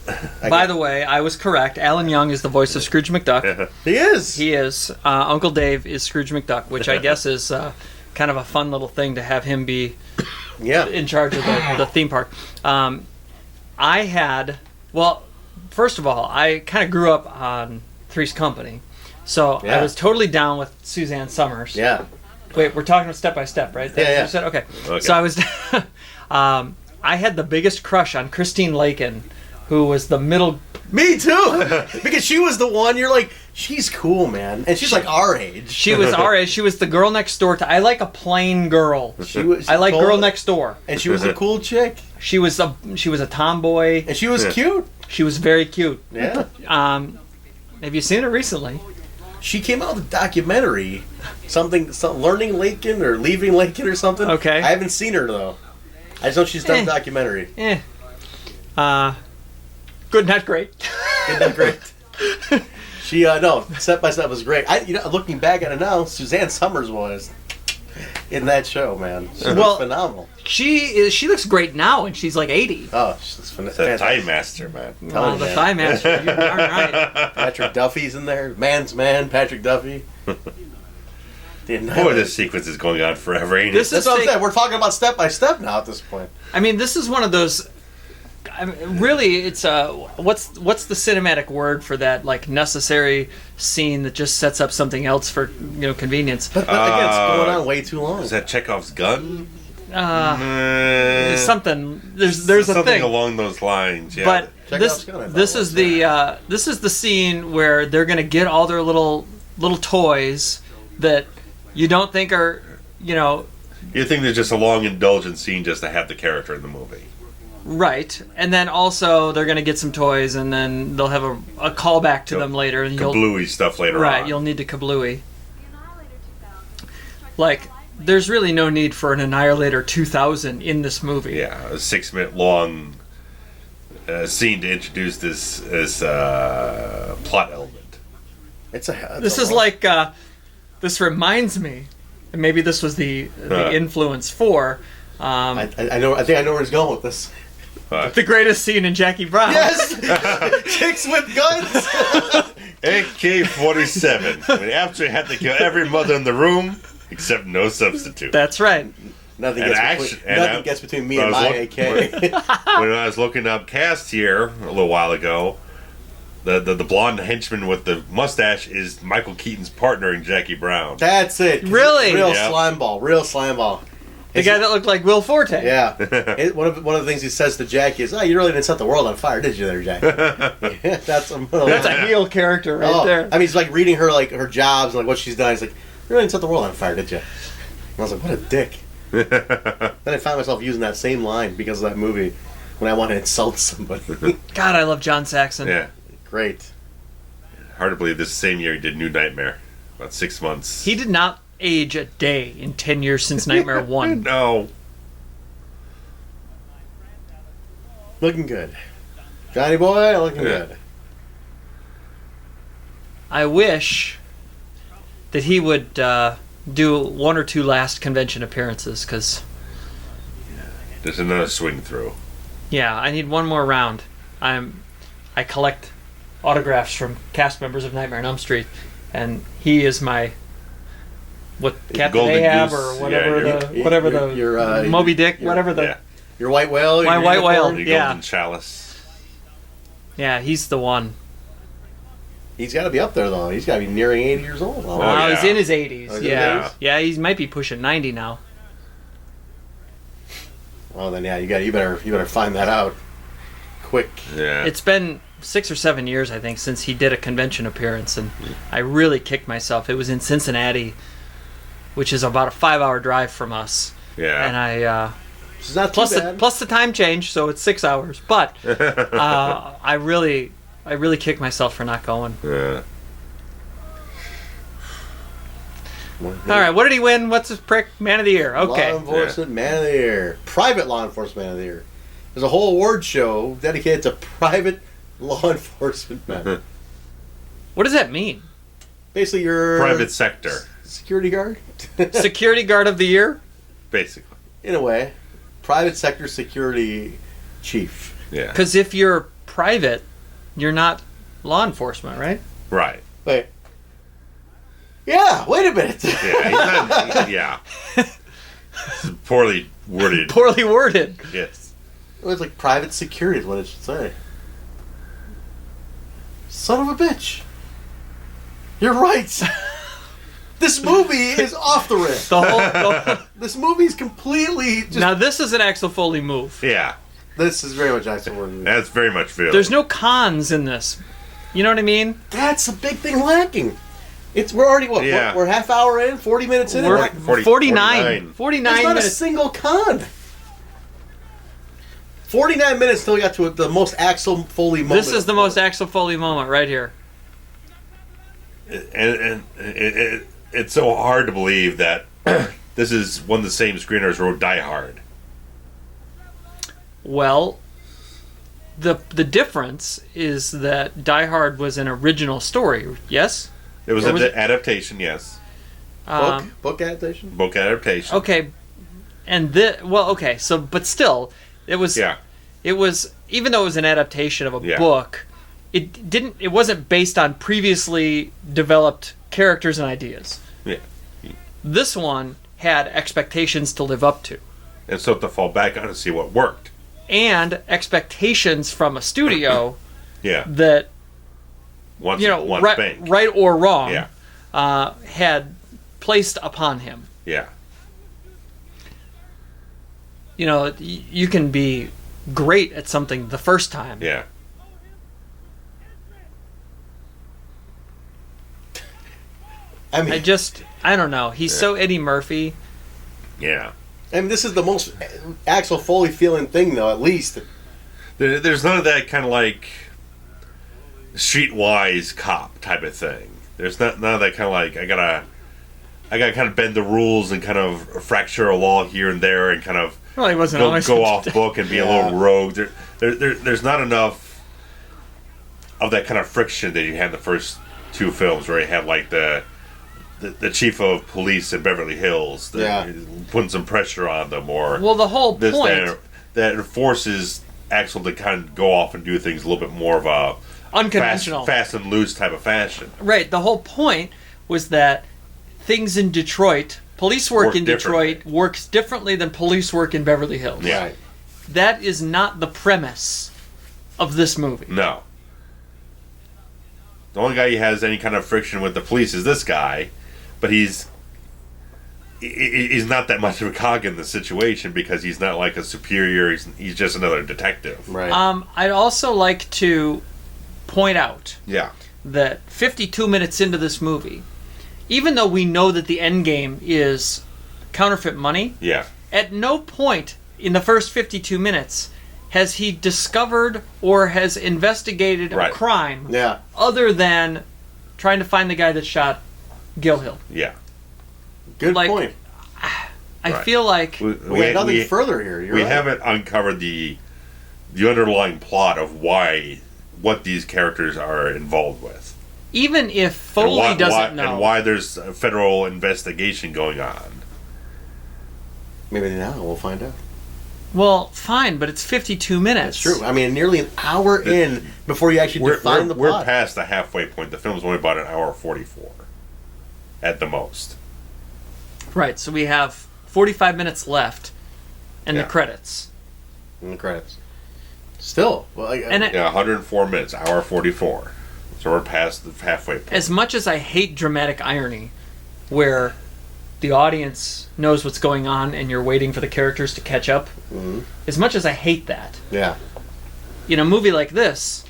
By the way, I was correct. Alan Young is the voice of Scrooge McDuck. He is. He is. Uncle Dave is Scrooge McDuck, which I guess is kind of a fun little thing to have him be in charge of the theme park. First of all, I kind of grew up on Three's Company, so I was totally down with Suzanne Summers. Yeah. Wait, we're talking about Step by Step, right? That's what you said? Okay. So I was... I had the biggest crush on Christine Lakin, who was the middle Me too. Because she was the one. You're like, she's cool, man, and she's like our age. She was our age. She was the girl next door. I like a plain girl. I like girl next door. And she was a cool chick. She was a tomboy. And she was cute. She was very cute. Yeah. Have you seen her recently? She came out with a documentary, something Learning Lincoln or Leaving Lincoln or something. Okay. I haven't seen her though. I just know she's done a documentary. Good, not great. Good, not great. She no, Step by Step was great. Looking back at it now, Suzanne Summers was in that show, man. She was phenomenal. She looks great now, and she's like 80. Oh, she's fantastic. It's a Thigh Master, man. Well, the Thigh Master. You're darn right. Patrick Duffy's in there. Man's man, Patrick Duffy. Boy, this sequence is going on forever, ain't it? That's what I'm saying. We're talking about Step by Step now at this point. I mean, this is one of those. Really, it's what's the cinematic word for that? Like necessary scene that just sets up something else for convenience. But again, it's going on way too long. Is that Chekhov's gun? Something. There's a something thing along those lines. Yeah. But this is the scene where they're gonna get all their little toys that you don't think are You think there's just a long indulgent scene just to have the character in the movie. Right, and then also they're going to get some toys, and then they'll have a callback to them later. And kablooey stuff later on. Right, you'll need to kablooey. Like, there's really no need for an Annihilator 2000 in this movie. Yeah, a 6-minute long scene to introduce this plot element. This reminds me, and maybe this was the influence for. I think I know where he's going with this. The greatest scene in Jackie Brown. Yes! Chicks with guns! AK-47. When after had to kill every mother in the room, except no substitute. That's right. Nothing gets between me and my AK. When I was looking up cast here a little while ago, the blonde henchman with the mustache is Michael Keaton's partner in Jackie Brown. That's it. Really? Real slimeball. The guy that looked like Will Forte. Yeah. One of the things he says to Jackie is, you really didn't set the world on fire, did you there, Jackie? Yeah, that's a heel character right there. I mean, he's like reading her her jobs and what she's done. He's like, you really didn't set the world on fire, did you? And I was like, what a dick. Then I found myself using that same line because of that movie when I want to insult somebody. God, I love John Saxon. Yeah. Great. Hard to believe this same year he did New Nightmare. About 6 months. He did not age a day in 10 years since Nightmare 1. No. Looking good. Johnny boy, looking good. I wish that he would do one or two last convention appearances, because... There's another swing through. Yeah, I need one more round. I collect autographs from cast members of Nightmare on Elm Street, and he is my... Captain Ahab or whatever the Moby Dick, your white whale, my white whale, Golden Chalice. Yeah, he's the one. He's got to be up there though. He's got to be nearing 80 years old. He's in his 80s. Yeah, he might be pushing 90 now. Well then, you better find that out quick. Yeah, it's been 6 or 7 years I think since he did a convention appearance, and I really kicked myself. It was in Cincinnati, which is about a 5-hour drive from us. Yeah. And I it's not too bad. plus the time change, so it's 6 hours. But I really kicked myself for not going. Yeah. All right, what did he win? What's his prick? Man of the Year. Okay. Law Enforcement Man of the Year. Private Law Enforcement Man of the Year. There's a whole award show dedicated to private law enforcement men. What does that mean? Basically, your private sector security guard. Security guard of the year? Basically. In a way. Private sector security chief. Yeah. Because if you're private, you're not law enforcement, right? Right. Wait. Yeah, wait a minute. Yeah, poorly worded. Poorly worded. Yes. It's like private security is what it should say. Son of a bitch. You're right. This movie is off the riff. The whole This movie is completely just... Now this is an Axel Foley move. Yeah. This is very much Axel Foley. That's very much Phil. There's no cons in this. You know what I mean? That's a big thing lacking. We're already, what, Yeah. we're half hour in, 40 minutes in? We're 49. 49 There's not minutes. a single con. 49 minutes till we got to the most Axel Foley moment. This is the most Axel Foley moment right here. And it's so hard to believe that this is one of the same screenwriters who wrote Die Hard. Well, the difference is that Die Hard was an original story, yes? It was Or an was it- adaptation, yes. Book adaptation? Book adaptation. Okay, and so but still, it was Yeah. even though it was an adaptation of a Yeah. book, it wasn't based on previously developed characters and ideas. Yeah. This one had expectations to live up to, And so to fall back on and see what worked. and expectations from a studio Yeah. that Once, you know once right, bank. right or wrong Yeah. had placed upon him. Yeah. You know, you can be great at something the first time. Yeah. I mean, I don't know. He's so Eddie Murphy. Yeah. this is the most Axel Foley feeling thing, though, at least. There's none of that kind of like streetwise cop type of thing. There's none of that kind of like I gotta kind of bend the rules and kind of fracture a law here and there and kind of Well, he wasn't go, always go off book and be a little rogue. There's not enough of that kind of friction that you had in the first two films, where you had like the chief of police in Beverly Hills, putting some pressure on them, or Well, the whole point that forces Axel to kind of go off and do things a little bit more of a unconventional, fast and loose type of fashion. Right. The whole point was that things in Detroit, police work in Detroit works differently than police work in Beverly Hills. Yeah. Right. That is not the premise of this movie. No. The only guy he has any kind of friction with the police is this guy, but he's not that much of a cog in the situation because he's not like a superior. He's just another detective. Right. I'd also like to point out Yeah. that 52 minutes into this movie, even though we know that the end game is counterfeit money, Yeah. at no point in the first 52 minutes has he discovered or has investigated a crime other than trying to find the guy that shot Gilhill. Yeah. Good point. I feel like we had nothing further here. We haven't uncovered the underlying plot of what these characters are involved with. Even if Foley doesn't know. And why there's a federal investigation going on. Maybe now we'll find out. Well, fine, but it's 52 minutes. That's true. I mean, nearly an hour in before you actually define the plot. We're past the halfway point. The film's only about an hour 44 at the most. Right, so we have 45 minutes left and the credits. And the credits. Still. Well, 104 minutes, hour 44. So we're past the halfway point. As much as I hate dramatic irony, where the audience knows what's going on and you're waiting for the characters to catch up, as much as I hate that, in a movie like this,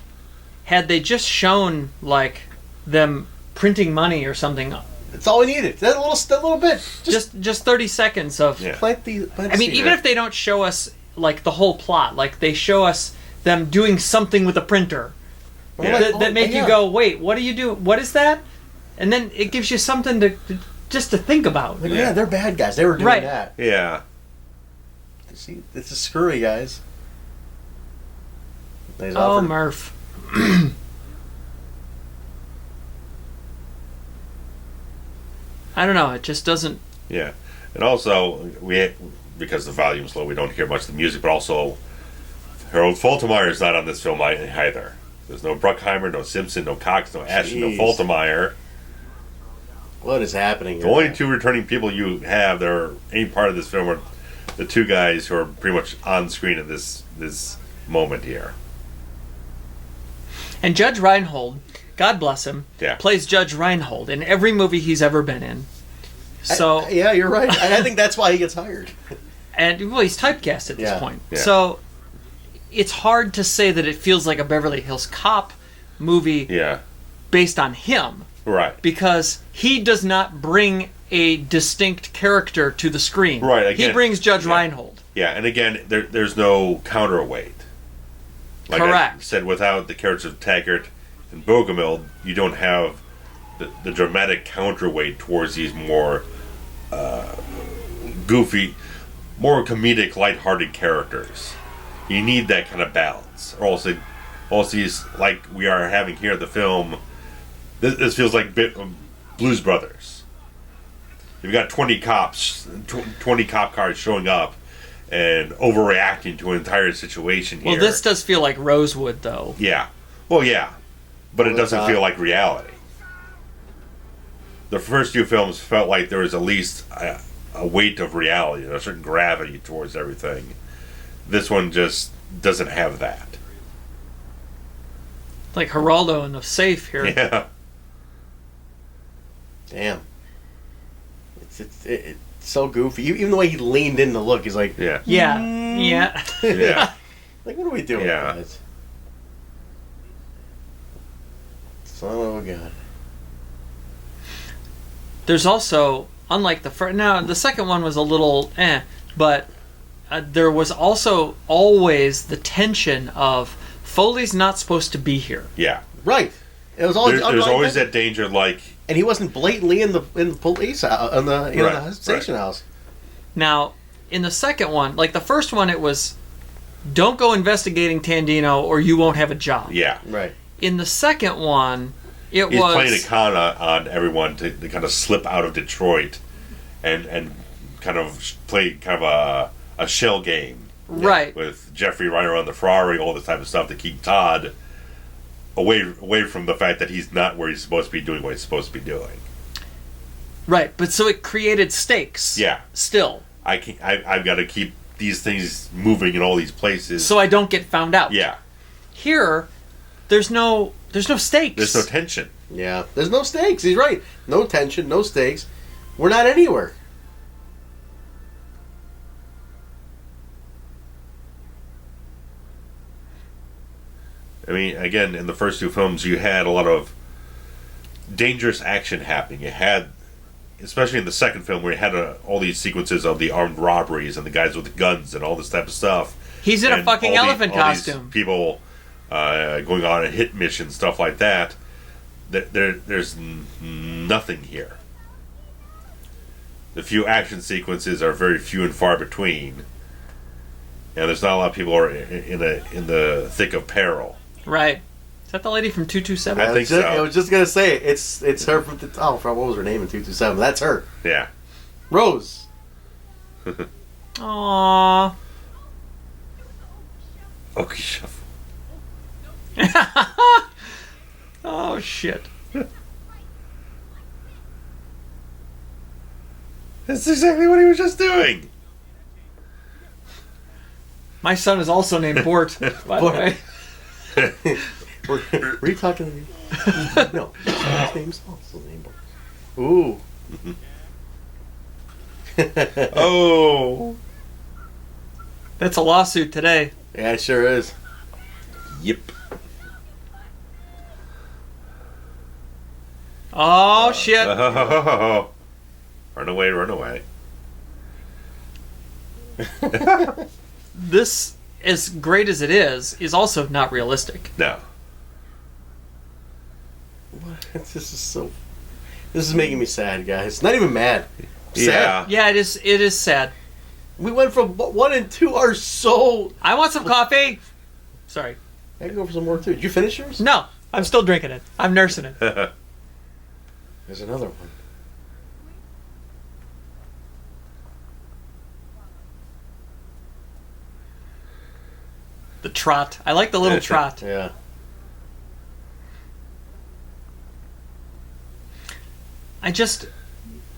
had they just shown like them printing money or something, it's all we needed. That little bit, just 30 seconds of. Plant the I mean, even if they don't show us like the whole plot, like they show us them doing something with a printer that make you go, wait, what do you do? What is that? And then it gives you something to think about. Like, they're bad guys. They were doing that. Yeah. See, it's a screwy, guys. Oh, Murph. I don't know. It just doesn't. Yeah, and also because the volume's low, we don't hear much of the music. But also, Harold Faltermeyer is not on this film either. There's no Bruckheimer, no Simpson, no Cox, no Ashton, no Faltermeyer. What is happening here? The only two returning people you have that are any part of this film are the two guys who are pretty much on screen at this moment here. And Judge Reinhold, God bless him, Yeah. plays Judge Reinhold in every movie he's ever been in. So yeah, you're right. I think that's why he gets hired. And well, he's typecast at this point. Yeah. So it's hard to say that it feels like a Beverly Hills Cop movie based on him. Right. Because he does not bring a distinct character to the screen. Right. Again, he brings Judge Reinhold. Yeah, and again, there's no counterweight. Like Correct. I said, without the characters of Taggart and Bogomil, you don't have the dramatic counterweight towards these more goofy, more comedic, lighthearted characters. You need that kind of balance, or else these, like we are having here in the film, this feels like Blues Brothers. You've got 20 cops, 20 cop cars showing up and overreacting to an entire situation here. Well, this does feel like Rosewood, though. Yeah. Well, yeah. But it doesn't feel like reality. The first two films felt like there was at least a weight of reality, a certain gravity towards everything. This one just doesn't have that. Like Geraldo in the safe here. Yeah. Damn. It's so goofy. Even the way he leaned in to look, he's like, Yeah. Yeah. Like, what are we doing, Yeah. guys? Son of a gun. There's also, unlike the first, now the second one was a little but there was also always the tension of Foley's not supposed to be here. Yeah. Right. It was always There's always that danger, like... And he wasn't blatantly in the police house, in the station house. Now, in the second one, like the first one, it was, don't go investigating Tandino or you won't have a job. Yeah. Right. In the second one, He's playing a con on everyone to kind of slip out of Detroit and kind of play kind of a shell game. Right. With Jeffrey riding around the Ferrari, all this type of stuff to keep Todd away from the fact that he's not where he's supposed to be doing what he's supposed to be doing. Right, but so it created stakes. Yeah. Still. I've got to keep these things moving in all these places. So I don't get found out. Yeah. Here, there's no stakes. There's no tension. Yeah. There's no stakes. He's right. No tension, no stakes. We're not anywhere. I mean, again, in the first two films, you had a lot of dangerous action happening. You had, especially in the second film, where you had all these sequences of the armed robberies and the guys with the guns and all this type of stuff. He's in a fucking elephant costume. These people going on a hit mission, stuff like that. There's nothing here. The few action sequences are very few and far between, and there's not a lot of people who are in the thick of peril. Right. Is that the lady from 227? I think so. I was just gonna say it's her from what was her name in 227? That's her. Yeah. Rose. Aww. Okay, shuffle. Oh shit. That's exactly what he was just doing. My son is also named Bort, by the way. Were you talking to me? No. His name's also named Bort. Ooh. Oh. That's a lawsuit today. Yeah, it sure is. Yep. Oh shit. Run away, run away. This, as great as it is also not realistic. No. This is making me sad, guys. Not even mad. Sad. Yeah. Yeah, it is sad. We went from 1 and 2 are so... I want some coffee. Sorry. I can go for some more, too. Did you finish yours? No, I'm still drinking it. I'm nursing it. There's another one. The trot. I like the little trot. Yeah.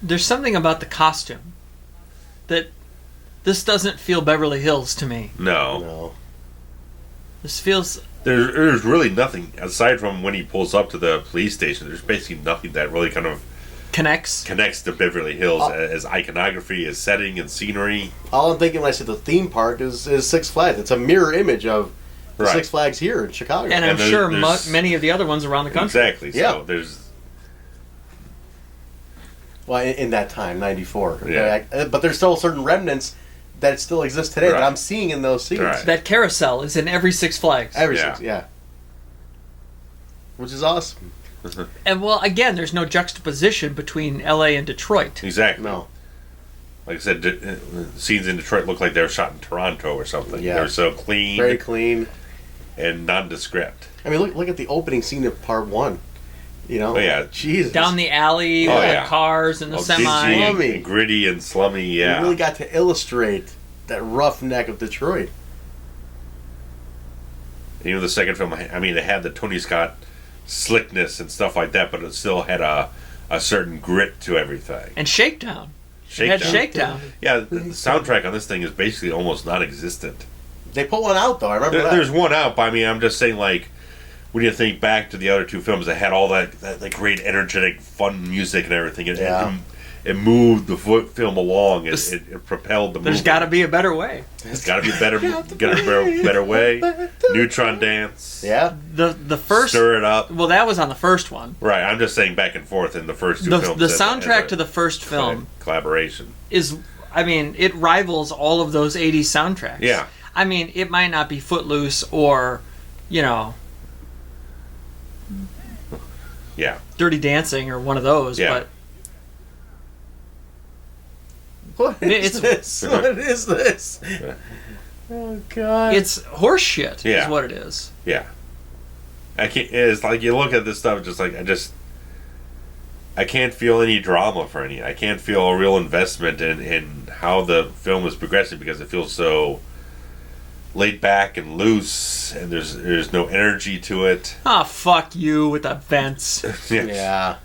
There's something about the costume that this doesn't feel Beverly Hills to me. No. This feels... There's really nothing, aside from when he pulls up to the police station, there's basically nothing that really kind of connects to Beverly Hills as iconography, as setting and scenery. All I'm thinking when I said the theme park is Six Flags. It's a mirror image of the Six Flags here in Chicago. And I'm sure many of the other ones around the country. Exactly. So there's... Well, in that time, 94. Yeah. But there's still certain remnants that still exist today that I'm seeing in those scenes. Right. That carousel is in every Six Flags. Which is awesome. And, well, again, there's no juxtaposition between L.A. and Detroit. Exactly. No. Like I said, scenes in Detroit look like they were shot in Toronto or something. Yeah. They're so clean. Very clean. And nondescript. I mean, look at the opening scene of part 1. You know? Oh, yeah. Jesus. Down the alley with the cars and the semi. Dingy and gritty and slummy, yeah. You really got to illustrate that roughneck of Detroit. You know, the second film, I mean, it had the Tony Scott slickness and stuff like that, but it still had a certain grit to everything. And Shakedown. It had Shakedown. Yeah, the soundtrack on this thing is basically almost non-existent. They put one out, though. I remember that. There's one out, but I mean, I'm just saying, like, when you think back to the other two films that had all that great, energetic, fun music and everything, it moved the film along. It propelled the movie. There's got to be a better way. There's got to be a better way. Neutron dance. Yeah. The first... Stir it up. Well, that was on the first one. Right, I'm just saying back and forth in the first two films. The soundtrack to the first film... Collaboration. Is, I mean, it rivals all of those 80s soundtracks. Yeah. I mean, it might not be Footloose or, you know... Yeah. Dirty Dancing or one of those, but... What is this? What is this? Oh, God. It's horse shit, is what it is. Yeah. It's like you look at this stuff, just like, I can't feel any drama for any. I can't feel a real investment in how the film is progressing because it feels so laid back and loose, and there's no energy to it. Ah, fuck you with the vents. Yeah.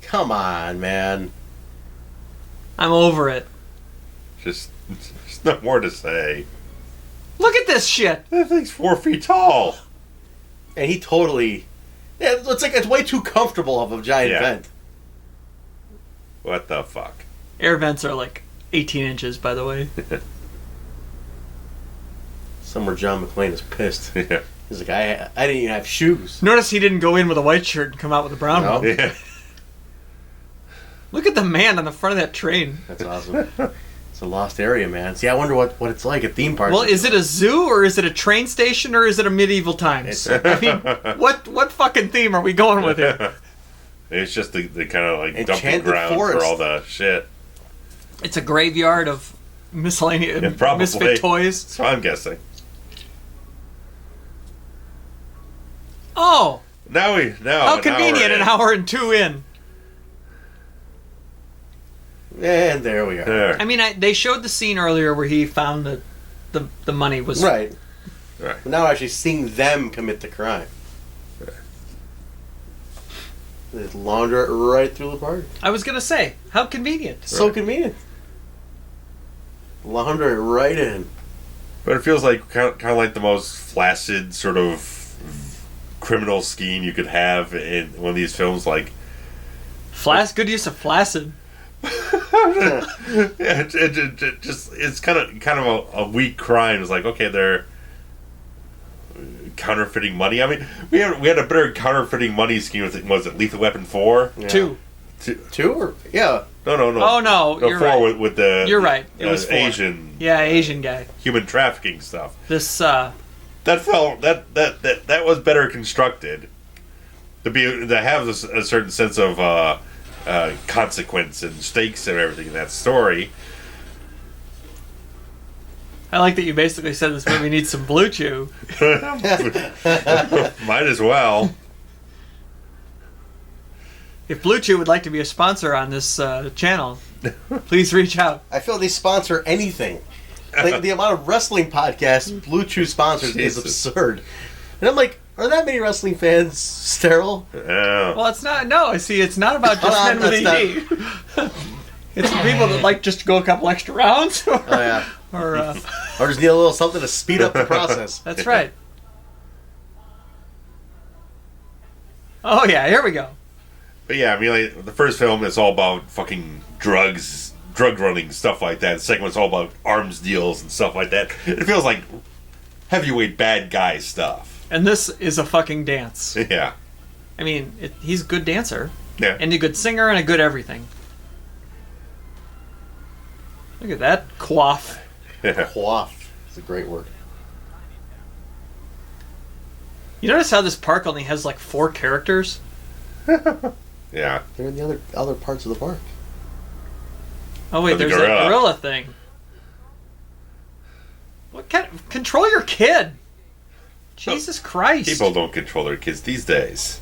Come on, man. I'm over it. Just, there's no more to say. Look at this shit. That thing's 4 feet tall. And he totally... Yeah, it's way too comfortable of a giant vent. What the fuck? Air vents are like 18 inches, by the way. Somewhere John McClane is pissed. Yeah. He's like, I didn't even have shoes. Notice he didn't go in with a white shirt and come out with a brown one. Yeah. Look at the man on the front of that train. That's awesome. It's a lost area, man. See, I wonder what it's like at theme parks. Well, is it a zoo or is it a train station or is it a medieval times? I mean, what fucking theme are we going with here? It's just the kind of like Enchanted dumping ground forest. for all the shit. It's a graveyard of miscellaneous misfit toys. That's what I'm guessing. Oh. How convenient, an hour and 2 in. And there we are. There. I mean, they showed the scene earlier where he found the money was... Right. Right. Now actually seeing them commit the crime. Right. They launder it right through the park. I was going to say, how convenient. So convenient. Launder it right in. But it feels like kind of like the most flaccid sort of criminal scheme you could have in one of these films. Like, good use of flaccid. Yeah, it's kind of a weak crime. It's like, okay, they're counterfeiting money. I mean, we had a better counterfeiting money scheme. Was it Lethal Weapon 4? Yeah. 2. Two or yeah. No. Oh no, you're 4 right. with the you're right. It was 4. Asian. Yeah, Asian guy. Human trafficking stuff. This that was better constructed to have a certain sense of consequence and stakes and everything in that story. I like that you basically said this movie needs some Blue Chew. Might as well. If Blue Chew would like to be a sponsor on this channel, please reach out. I feel they sponsor anything. Like, the amount of wrestling podcasts Blue Chew sponsors is absurd. And I'm like, are that many wrestling fans sterile? Well, it's not. No, see, it's not about just men with AD. It's for people that like just to go a couple extra rounds. Or, or just need a little something to speed up the process. That's right. Oh yeah, here we go. But yeah, I mean, like, the first film is all about fucking drugs, drug running, stuff like that. The second one's all about arms deals and stuff like that. It feels like heavyweight bad guy stuff. And this is a fucking dance. Yeah. I mean, he's a good dancer. Yeah. And a good singer and a good everything. Look at that quaff. Quaff is a great word. You notice how this park only has like 4 characters? Yeah. They're in the other parts of the park. Oh wait, The there's gorilla. that gorilla thing. What kind of, control your kid? Jesus Christ. People don't control their kids these days.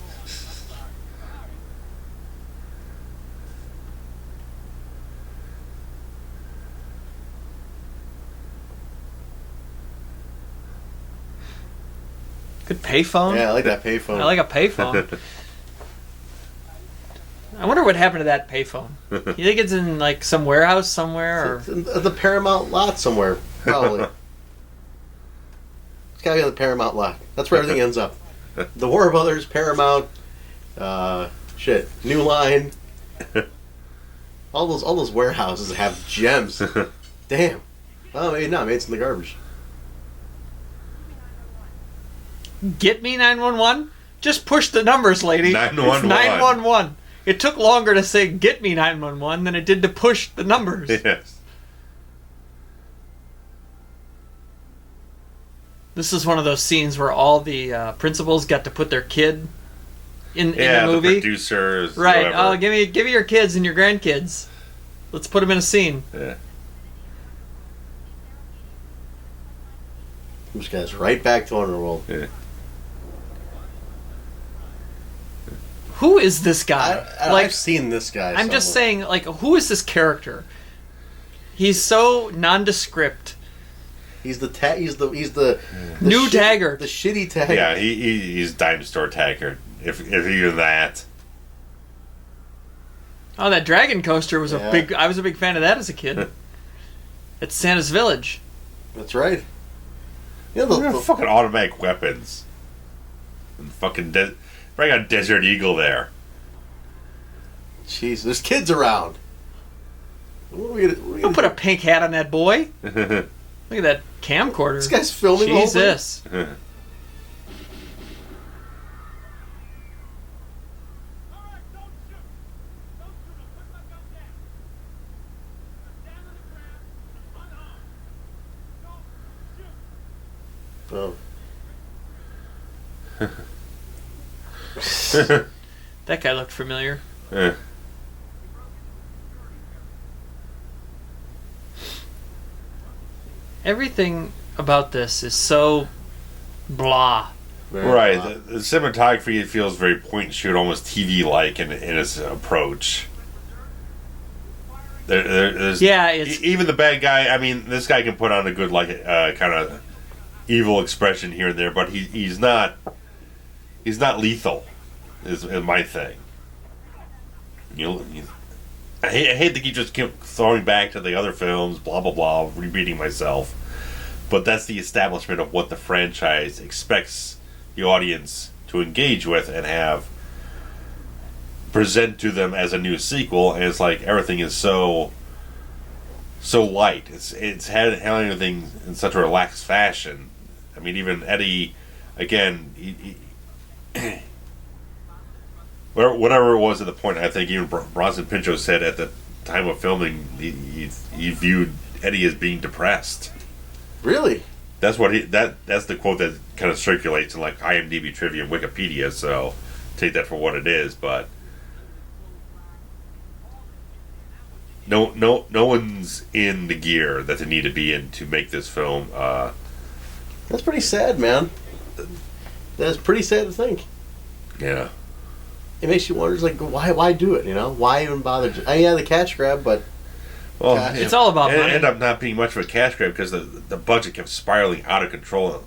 Good payphone. Yeah, I like that payphone. I like a payphone. I wonder what happened to that payphone. You think it's in like some warehouse somewhere, or It's in the Paramount lot somewhere, probably. It's gotta be on the Paramount lot. That's where everything ends up. The Warner Brothers, Paramount, New Line. All those warehouses have gems. Damn. Well, maybe not. Maybe it's in the garbage. Get Me 911? Just push the numbers, lady. 911. It's 911. It took longer to say Get Me 911 than it did to push the numbers. Yes. This is one of those scenes where all the principals got to put their kid in Yeah, the movie. the producers. Right. Whoever. Oh, give me your kids and your grandkids. Let's put them in a scene. Yeah. This guy's right back to Underworld. Yeah. Who is this guy? I've seen this guy. I'm just saying, like, who is this character? He's so nondescript. He's the New Taggart. The shitty Taggart. Yeah, he's dime store Taggart, if even that. Oh, that dragon coaster was Yeah. I was a big fan of that as a kid. It's Santa's Village. That's right. You know, They're fucking automatic weapons. And fucking bring a Desert Eagle there. jeez, there's kids around. What are we gonna Don't put a do? pink hat on that boy. Look at that camcorder. This guy's filming the whole thing? Jesus. Oh. That guy looked familiar. Eh. Everything about this is so blah. Right, the cinematography feels very point and shoot, almost TV-like in its approach. There's It's even the bad guy. I mean, this guy can put on a good kind of evil expression here and there, but he's not lethal. Is my thing. I hate to keep just throwing back to the other films, blah blah blah, repeating myself, but that's the establishment of what the franchise expects the audience to engage with and have present to them as a new sequel. And it's like everything is so light. It's handling everything in such a relaxed fashion. I mean, even Eddie, again, he whatever it was at the point, I think even Bronson Pinchot said at the time of filming, he viewed Eddie as being depressed. Really? That's what that's the quote that kind of circulates in like IMDb trivia and Wikipedia. So take that for what it is. But no one's in the gear that they need to be in to make this film. That's pretty sad, man. That's pretty sad to think. Yeah. It makes you wonder, like, why do it? You know, why even bother? Yeah, the cash grab, but Well, God. It's all about it money. ended up not being much of a cash grab because the budget kept spiraling out of control.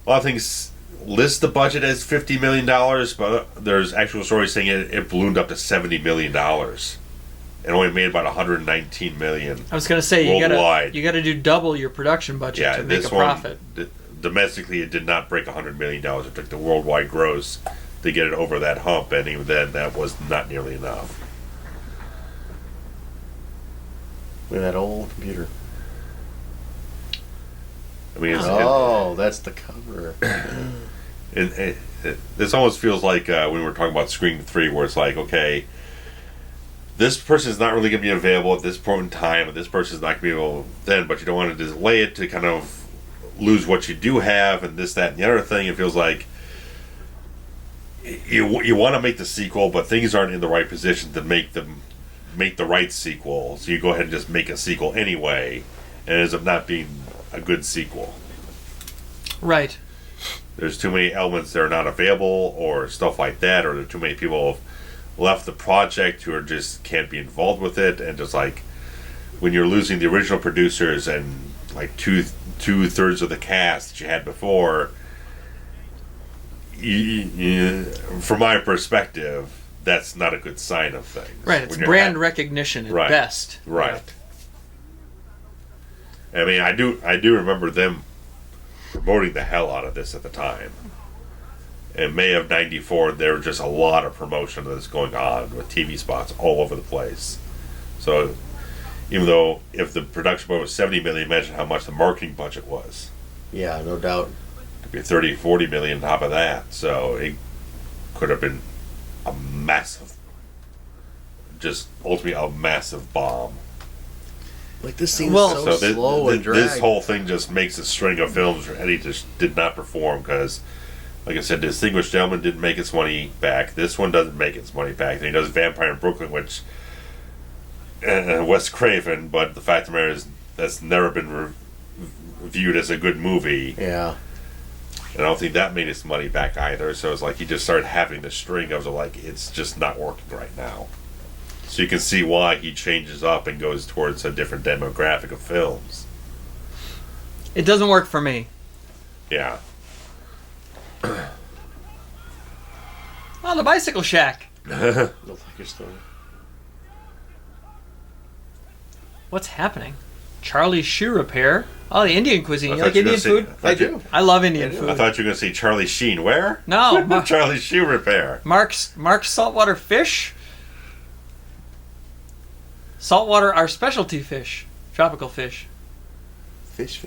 A lot of things list the budget as $50 million, but there's actual stories saying it ballooned up to $70 million and only made about $119 million. I was gonna say you worldwide. gotta do double your production budget Yeah, to make this a profit. one domestically it did not break $100 million. It took the worldwide gross to get it over that hump, and even then that was not nearly enough. with that old computer. I mean, that's the cover. This almost feels like when we were talking about Scream 3, where it's like, okay, this person is not really going to be available at this point in time, and this person is not going to be able then, but you don't want to delay it to kind of lose what you do have, and this, that, and the other thing. It feels like you want to make the sequel, but things aren't in the right position to make the right sequel, so you go ahead and just make a sequel anyway, and it ends up not being a good sequel. Right. There's too many elements that are not available, or stuff like that, or there's too many people have left the project who are just can't be involved with it, and just like when you're losing the original producers and like two-thirds of the cast that you had before, from my perspective, that's not a good sign of things. Right, it's brand recognition at best. Right. I mean, I do remember them promoting the hell out of this at the time. In May of '94, there was just a lot of promotion that's going on with TV spots all over the place. So, even though if the production budget was $70 million, imagine how much the marketing budget was. Yeah, no doubt. Could be $30-40 million on top of that. So it could have been a massive, just ultimately a massive bomb. Like, this seems so slow and dragged. This whole thing just makes a string of films where Eddie just did not perform because, like I said, Distinguished Gentleman didn't make its money back. This one doesn't make its money back. Then he does Vampire in Brooklyn, which Wes Craven, but the fact of the matter is that's never been viewed as a good movie. Yeah. And I don't think that made its money back either. So it's like he just started having the string of like, it's just not working right now. So you can see why he changes up and goes towards a different demographic of films. It doesn't work for me. Yeah. Oh, the Bicycle Shack. The liquor store. What's happening? Charlie's Shoe Repair. Oh, the Indian cuisine. You like Indian food? I do. I love Indian food. I thought you were going to say Charlie Sheen. Where? No. Charlie's Shoe Repair. Mark's saltwater fish. Saltwater, our specialty fish. Tropical fish. Fish.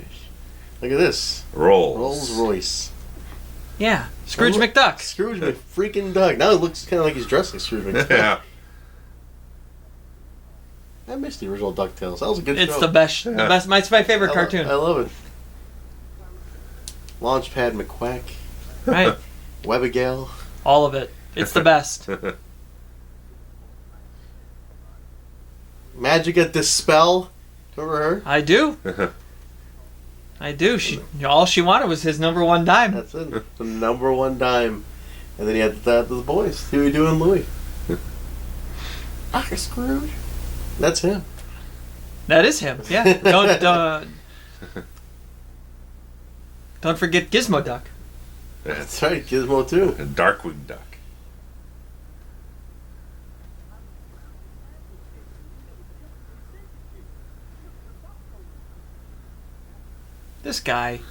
Look at this. Rolls Royce. Yeah. Scrooge McDuck. Scrooge McFreaking Duck. Now it looks kind of like he's dressed like Scrooge McDuck. Yeah. I missed the original DuckTales. That was a good show. It's the best. The best. It's my favorite cartoon. I love it. Launchpad McQuack. Right. Webigail. All of it. It's the best. Magica Dispel. Remember her? I do. All she wanted was his number one dime. That's it. The number one dime. And then he had the boys. Huey, Dewey, and Louie. Uncle Scrooge. That's him. That is him. Yeah. Don't forget Gizmo Duck. That's right. Gizmo too. And Darkwing Duck. This guy.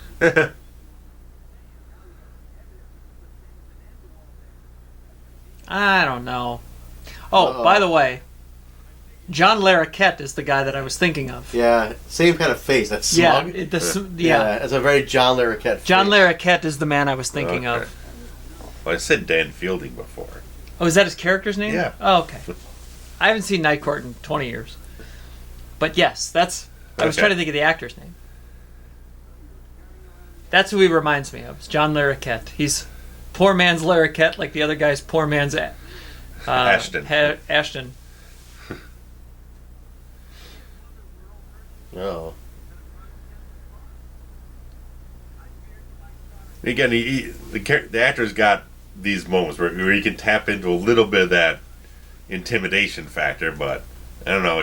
I don't know. Oh, by the way, John Larroquette is the guy that I was thinking of. Yeah, same kind of face. That's smug. Yeah, it's a very John Larroquette face. John Larroquette is the man I was thinking of. Well, I said Dan Fielding before. Oh, is that his character's name? Yeah. Oh, okay. I haven't seen Night Court in 20 years. But yes, I was trying to think of the actor's name. That's who he reminds me of. It's John Larroquette. He's poor man's Larroquette, like the other guy's poor man's Ashton. Ashton. Oh. Again, the actor's got these moments where he can tap into a little bit of that intimidation factor, but I don't know,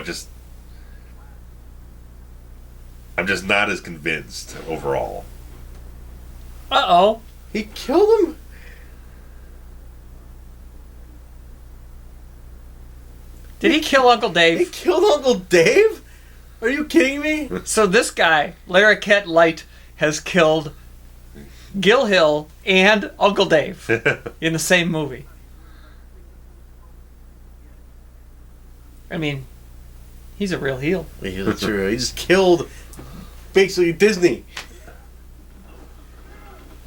I'm just not as convinced overall. Uh-oh. He killed him? Did he kill Uncle Dave? He killed Uncle Dave? Are you kidding me? So this guy, Larroquette Light, has killed Gil Hill and Uncle Dave in the same movie. I mean, he's a real heel. That's true. He just killed basically Disney.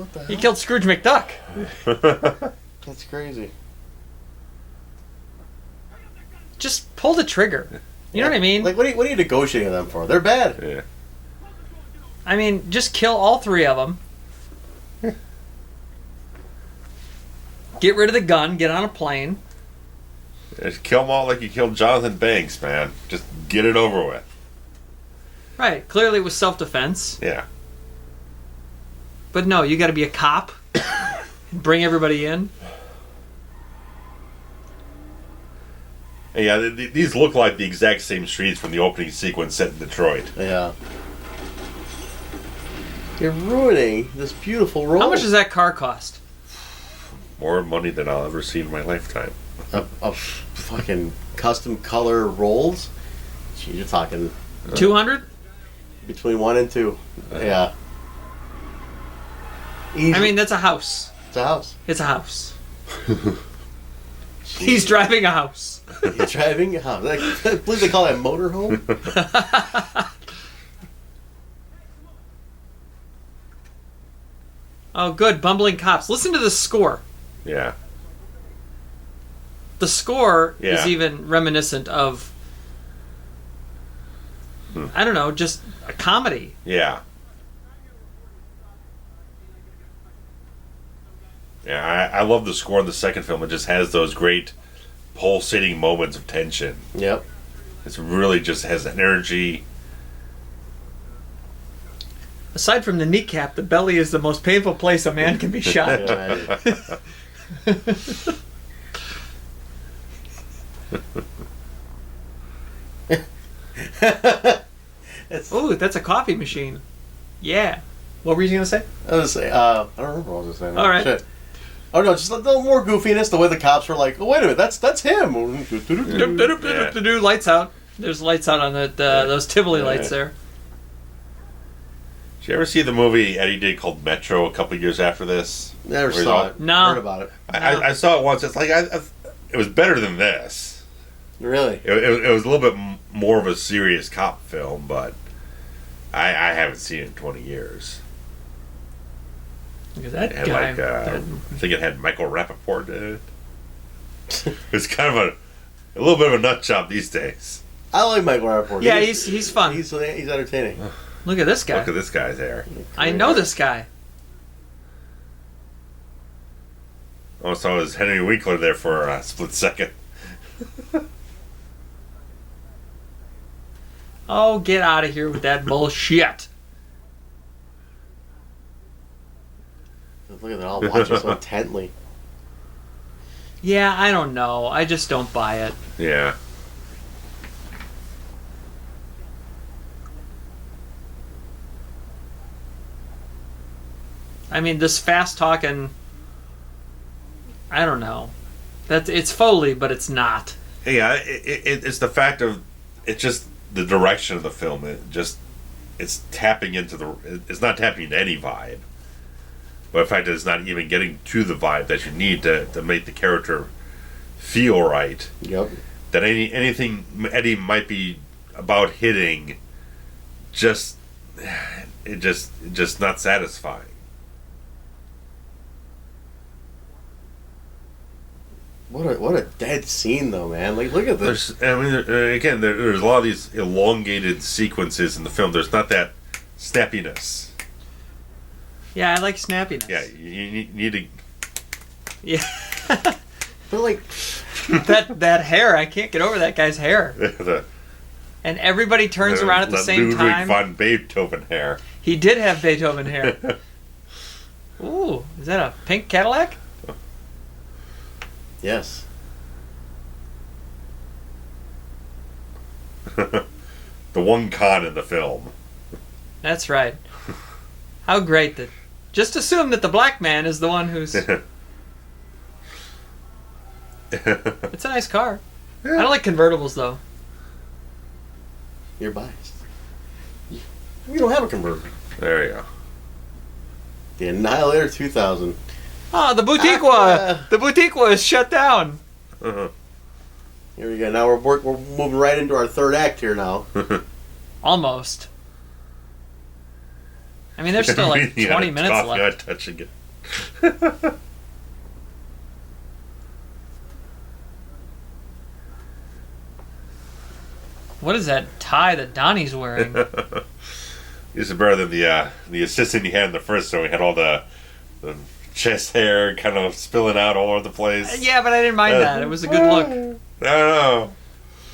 What the hell? He killed Scrooge McDuck. That's crazy. Just pull the trigger. You know what I mean? Like, what are you negotiating with them for? They're bad. Yeah. I mean, just kill all three of them. Get rid of the gun. Get on a plane. Just kill them all like you killed Jonathan Banks, man. Just get it over with. Right. Clearly it was self-defense. Yeah. But no, you got to be a cop. Bring everybody in. And yeah, these look like the exact same streets from the opening sequence set in Detroit. Yeah. You're ruining this beautiful roll. How much does that car cost? More money than I'll ever see in my lifetime. Of fucking custom color rolls? Gee, you're talking 200? between 1 and 2. Yeah. Easy. I mean, that's a house. It's a house. It's a house. He's driving a house. He's driving a house. I believe they call that motorhome. Oh, good. Bumbling cops. Listen to the score. Yeah. The score Yeah. is even reminiscent of, I don't know, just a comedy. Yeah. Yeah, I love the score in the second film. It just has those great pulsating moments of tension. Yep. It's really just has energy. Aside from the kneecap, the belly is the most painful place a man can be shot. Ooh, that's a coffee machine. Yeah. What were you going to say? I was gonna say, I don't remember what I was gonna say. All right. Shit. Oh no, just a little more goofiness. The way the cops were like, "Oh wait a minute, that's him." Do lights out. There's lights out on those Tivoli lights there. Did you ever see the movie Eddie did called Metro a couple years after this? Never Where saw it. No. Heard about it. I saw it once. It's like it was better than this. Really? It was a little bit more of a serious cop film, but I haven't seen it in 20 years. Look at that It had guy. I think it had Michael Rappaport in it. It's kind of a little bit of a nut job these days. I like Michael Rappaport. Yeah, he's fun. He's entertaining. Look at this guy. Look at this guy's hair. I know this guy. Oh, so it was Henry Winkler there for a split second. Oh, get out of here with that bullshit. Look at that, all watching so intently. Yeah, I don't know. I just don't buy it. Yeah. I mean, this fast talking. I don't know. It's Foley, but it's not. Yeah, it's the fact of it's just the direction of the film. It's tapping into it's not tapping into any vibe. But the fact that it's not even getting to the vibe that you need to make the character feel right. Yep. That anything Eddie might be about hitting, just not satisfying. What a dead scene though, man. Like, look at this. There's a lot of these elongated sequences in the film. There's not that snappiness. Yeah, I like snappiness. Yeah, you need to. Yeah. They're like that hair. I can't get over that guy's hair. And everybody turns around at the same Ludwig time. von Beethoven hair. He did have Beethoven hair. Ooh, is that a pink Cadillac? yes. The one con in the film. That's right. How great that. Just assume that the black man is the one who's. It's a nice car. Yeah. I don't like convertibles though. You're biased. We don't have a convertible. There you go. The Annihilator 2000. Oh, the Boutiqua! The Boutiqua is shut down. Uh-huh. Here we go. Now we're moving right into our third act here now. Almost. I mean, there's still like 20 minutes coffee left. on touching it. What is that tie that Donnie's wearing? This is better than the assistant he had in the first one. He had all the chest hair kind of spilling out all over the place. Yeah, but I didn't mind that. It was a good look. I don't know.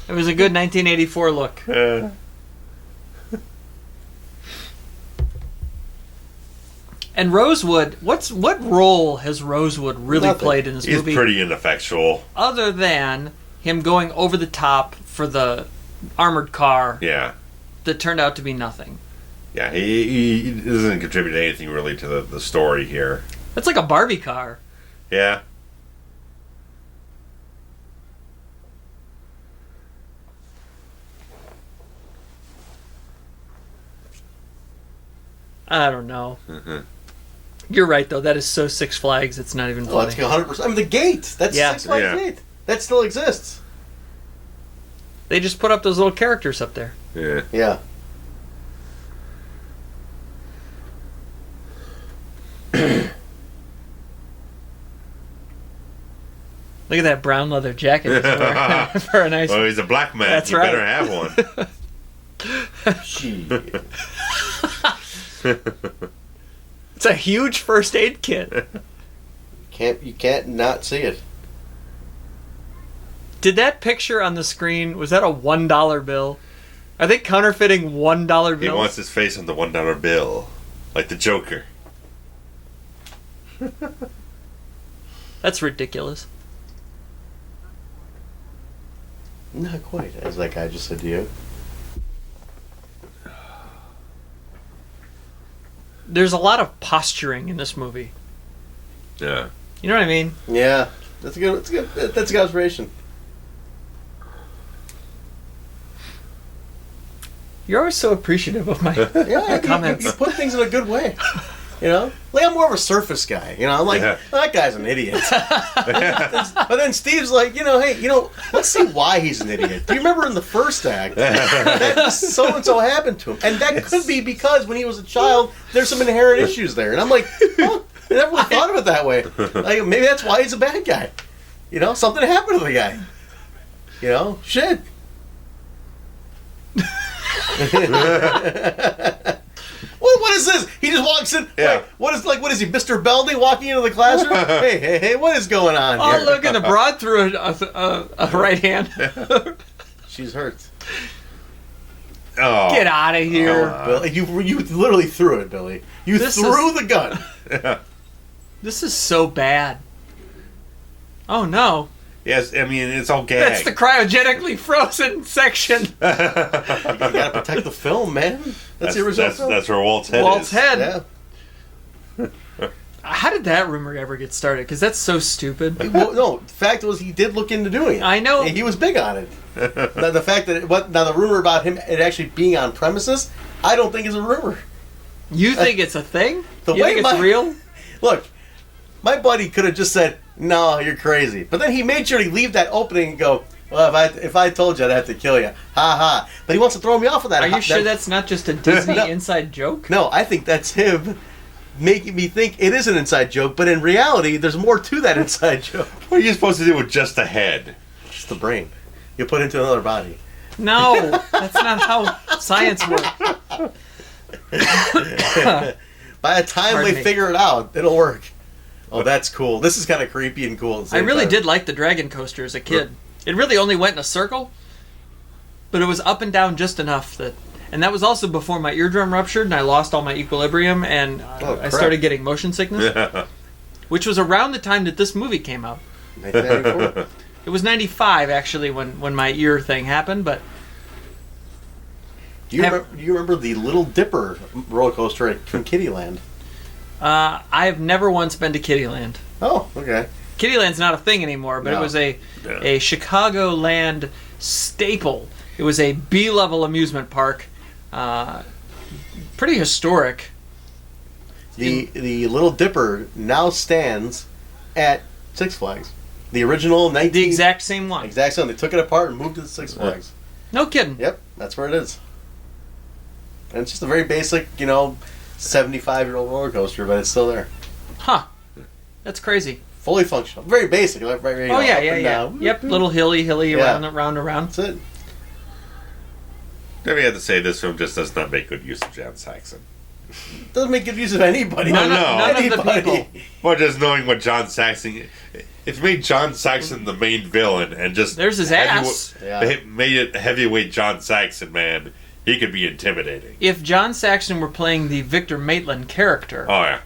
It was a good 1984 look. And Rosewood, what role has Rosewood really played in this movie? He's pretty ineffectual. Other than him going over the top for the armored car. Yeah. That turned out to be nothing. Yeah, he doesn't contribute anything really to the story here. It's like a Barbie car. Yeah. I don't know. You're right, though. That is so Six Flags, it's not even funny. Oh, that's 100%. I mean, the gate. That's Six Flags gate. That still exists. They just put up those little characters up there. Yeah. Yeah. Look at that brown leather jacket he's wearing for a nice... Well, he's a black man. That's you right. better have one. Shit. It's a huge first aid kit. You can't not see it. Did that picture on the screen, was that a $1 bill? Are they counterfeiting $1 bills? He wants his face on the $1 bill. Like the Joker. That's ridiculous. Not quite, as that guy just said to you. There's a lot of posturing in this movie. Yeah. You know what I mean? Yeah. That's a good observation. You're always so appreciative of my Yeah, comments. you put things in a good way. You know? Like, I'm more of a surface guy. You know, I'm like, oh, that guy's an idiot. But then Steve's like, hey, let's see why he's an idiot. Do you remember in the first act that so-and-so happened to him? And that could be because when he was a child, there's some inherent issues there. And I'm like, oh, I never really thought of it that way. Like, maybe that's why he's a bad guy. Something happened to the guy. Shit. What is this? He just walks in. Yeah. Wait, what is he, Mr. Belding walking into the classroom? hey, what is going on here? Oh, look at the broad through a right hand. She's hurt. Oh. Get out of here. Billy, you literally threw it, Billy. You threw the gun. Yeah. This is so bad. Oh, no. Yes, I mean, it's all gagged. That's the cryogenically frozen section. You gotta protect the film, man. That's the original film. That's where Walt's head Walt's is. head. Yeah. How did that rumor ever get started? Because that's so stupid. Well, no, the fact was he did look into doing it. I know. And he was big on it. Now, the fact that the rumor about him it actually being on premises, I don't think is a rumor. You think it's a thing? The You way think it's real? Look, my buddy could have just said, "No, you're crazy," but then he made sure to leave that opening and go, "Well, if I told you, I'd have to kill you." Ha ha. But he wants to throw me off of that. Are you sure that's not just a Disney inside joke? No, I think that's him making me think it is an inside joke, but in reality, there's more to that inside joke. What are you supposed to do with just the head? Just the brain. You put it into another body. No, that's not how science works. By the time Pardon we me. figure it out, it'll work. Oh, that's cool. This is kind of creepy and cool at the I same really time. did like the dragon coaster as a kid. It really only went in a circle, but it was up and down just enough and that was also before my eardrum ruptured and I lost all my equilibrium and I started getting motion sickness, which was around the time that this movie came out. 1994. It was 95 actually when my ear thing happened, but Do you remember the Little Dipper roller coaster from Kittyland? I've never once been to Kittyland. Oh, okay. Kittyland's not a thing anymore, but No. it was a Chicagoland staple. It was a B-level amusement park. Pretty historic. The Little Dipper now stands at Six Flags. The original 19... The exact same one. Exact same. They took it apart and moved it to Six Flags. No kidding. Yep, that's where it is. And it's just a very basic, 75-year-old roller coaster, but it's still there. Huh. That's crazy. Fully functional. Very basic. Right, Oh, yeah. Yep, little hilly, around. That's it. Then we have to say this film just does not make good use of John Saxon. Doesn't make good use of anybody. None of the people. But just knowing what John Saxon... If you made John Saxon the main villain and just... There's his ass. Made it heavyweight John Saxon, man, he could be intimidating. If John Saxon were playing the Victor Maitland character... Oh, yeah.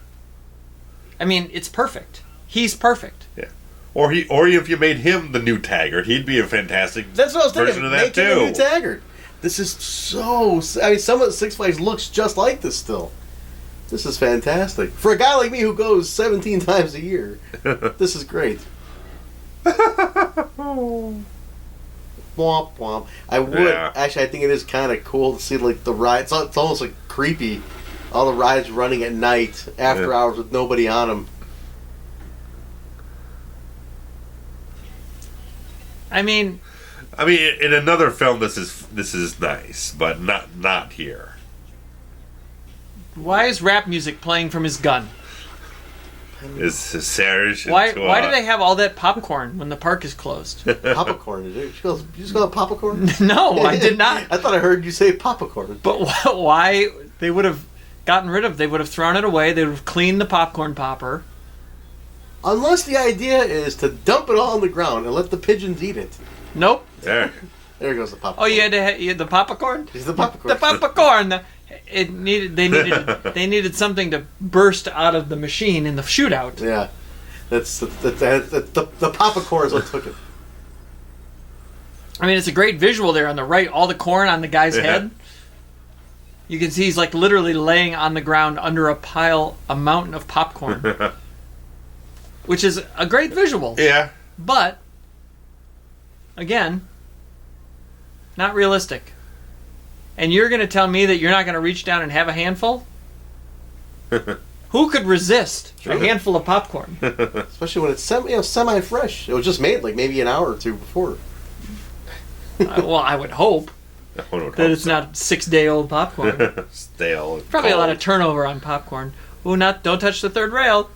I mean, it's perfect. He's perfect. Yeah. Or if you made him the new Taggart, he'd be a fantastic That's what I was thinking. version of that, Make him the new Taggart. This is so... I mean, some of the Six Flags looks just like this still. This is fantastic. For a guy like me who goes 17 times a year, this is great. Womp womp. I would... Actually, I think it is kind of cool to see, like, the rides. It's almost, like, creepy. All the rides running at night, after hours, with nobody on them. I mean, in another film, this is nice, but not here. Why is rap music playing from his gun? Is Serge? Why do they have all that popcorn when the park is closed? Popcorn, did you just call it popcorn? No, I did not. I thought I heard you say popcorn. But why they would have gotten rid of? They would have thrown it away. They would have cleaned the popcorn popper. Unless the idea is to dump it all on the ground and let the pigeons eat it. Nope. There goes the popcorn. Oh, you had the popcorn? It's the popcorn. The popcorn. They needed something to burst out of the machine in the shootout. Yeah. The popcorn is what took it. I mean, it's a great visual there on the right. All the corn on the guy's head. You can see he's like literally laying on the ground under a mountain of popcorn. Which is a great visual. Yeah. But, again, not realistic. And you're going to tell me that you're not going to reach down and have a handful? Who could resist a handful of popcorn? Especially when it's semi-fresh. It was just made like maybe an hour or two before. Well, I would hope that it's not 6-day-old popcorn. Stale. Probably a lot of turnover on popcorn. Ooh, don't touch the third rail.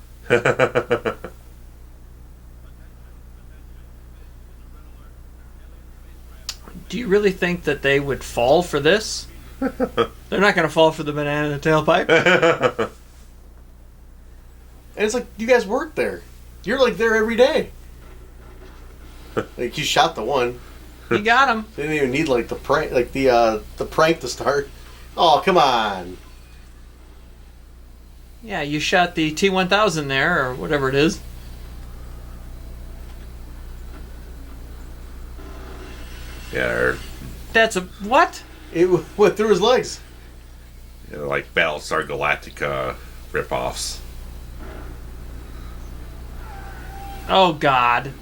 Do you really think that they would fall for this? They're not going to fall for the banana in the tailpipe. And it's like, you guys work there. You're like there every day. Like, you shot the one. You got him. They didn't even need like the prank, the prank to start. Oh, come on. Yeah, you shot the T-1000 there, or whatever it is. Yeah, That's a... What? It went through his legs. Like Battlestar Galactica ripoffs. Oh, God.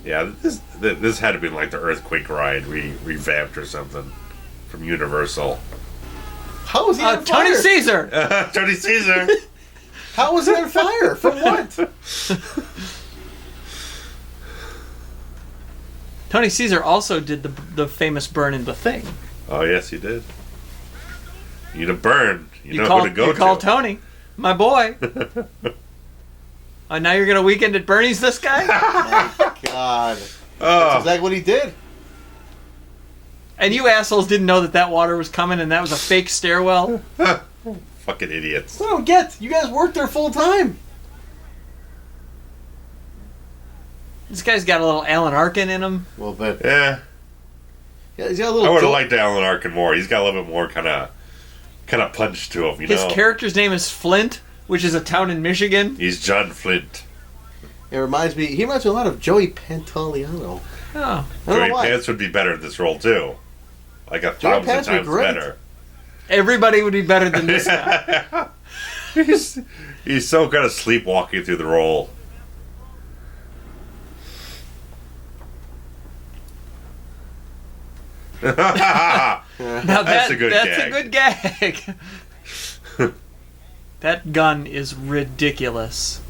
Yeah, this had to be like the Earthquake ride revamped or something from Universal. How was he on fire? Tony Caesar! Tony Caesar! How was he on fire? From what? Tony Caesar also did the famous burn in The Thing. Oh, yes, he did. You need a burn. You know who to go to. You call Tony, my boy. Now you're going to weekend at Bernie's this guy? God. That's exactly what he did. And you assholes didn't know that water was coming and that was a fake stairwell? Fucking idiots. I don't get. You guys work there full time. This guy's got a little Alan Arkin in him. A little bit. Yeah. Yeah, he's got a little. I would have liked Alan Arkin more. He's got a little bit more kind of punch to him, His character's name is Flint, which is a town in Michigan. He's John Flint. He reminds me a lot of Joey Pantoliano. Oh. Joey Pants would be better in this role, too. Like 1,000 Pants times better. Everybody would be better than this guy. He's so kind of sleepwalking through the role. Now that's a good gag. That gun is ridiculous.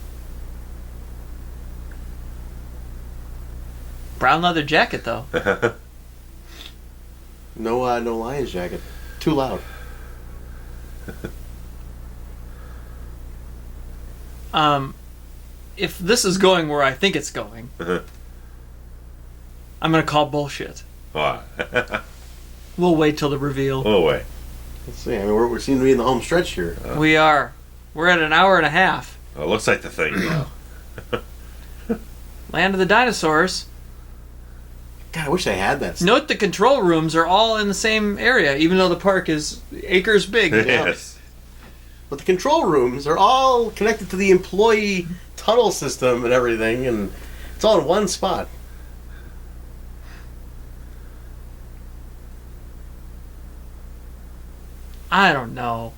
Brown leather jacket, though. No Lions jacket. Too loud. If this is going where I think it's going, I'm going to call bullshit. What? We'll wait till the reveal. Oh, wait. Let's see. I mean, we're seem to be in the home stretch here. We are. We're at an hour and a half. Oh, it looks like the thing now. Land of the Dinosaurs. God, I wish I had that. Note the control rooms are all in the same area, even though the park is acres big. Yes. But the control rooms are all connected to the employee tunnel system and everything, and it's all in one spot. I don't know.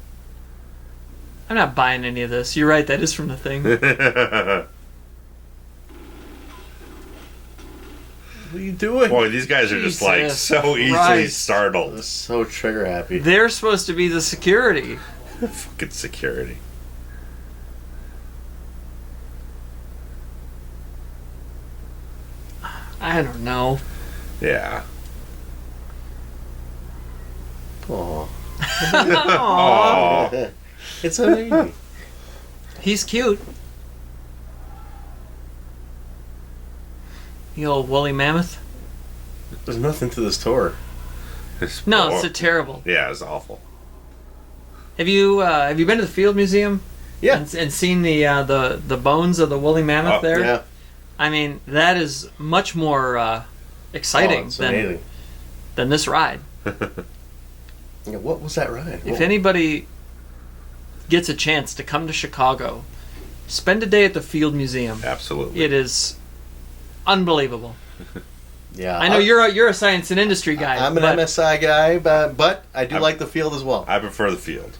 I'm not buying any of this. You're right, that is from the thing. What are you doing? Boy, these guys are just like Jesus so easily Christ. startled. So trigger happy. They're supposed to be the security. Fucking security. I don't know. Yeah. Aw. Aww. It's amazing. He's cute. The old woolly mammoth. There's nothing to this tour. No, it's a terrible. Yeah, it's awful. Have you been to the Field Museum? Yeah. And seen the bones of the woolly mammoth there? Yeah. I mean, that is much more exciting It's amazing. than this ride. Yeah, what was that ride? If anybody gets a chance to come to Chicago, spend a day at the Field Museum. Absolutely. It is unbelievable. Yeah, I know you're a science and industry guy. I'm an but MSI guy, but I do like the field as well. I prefer the field.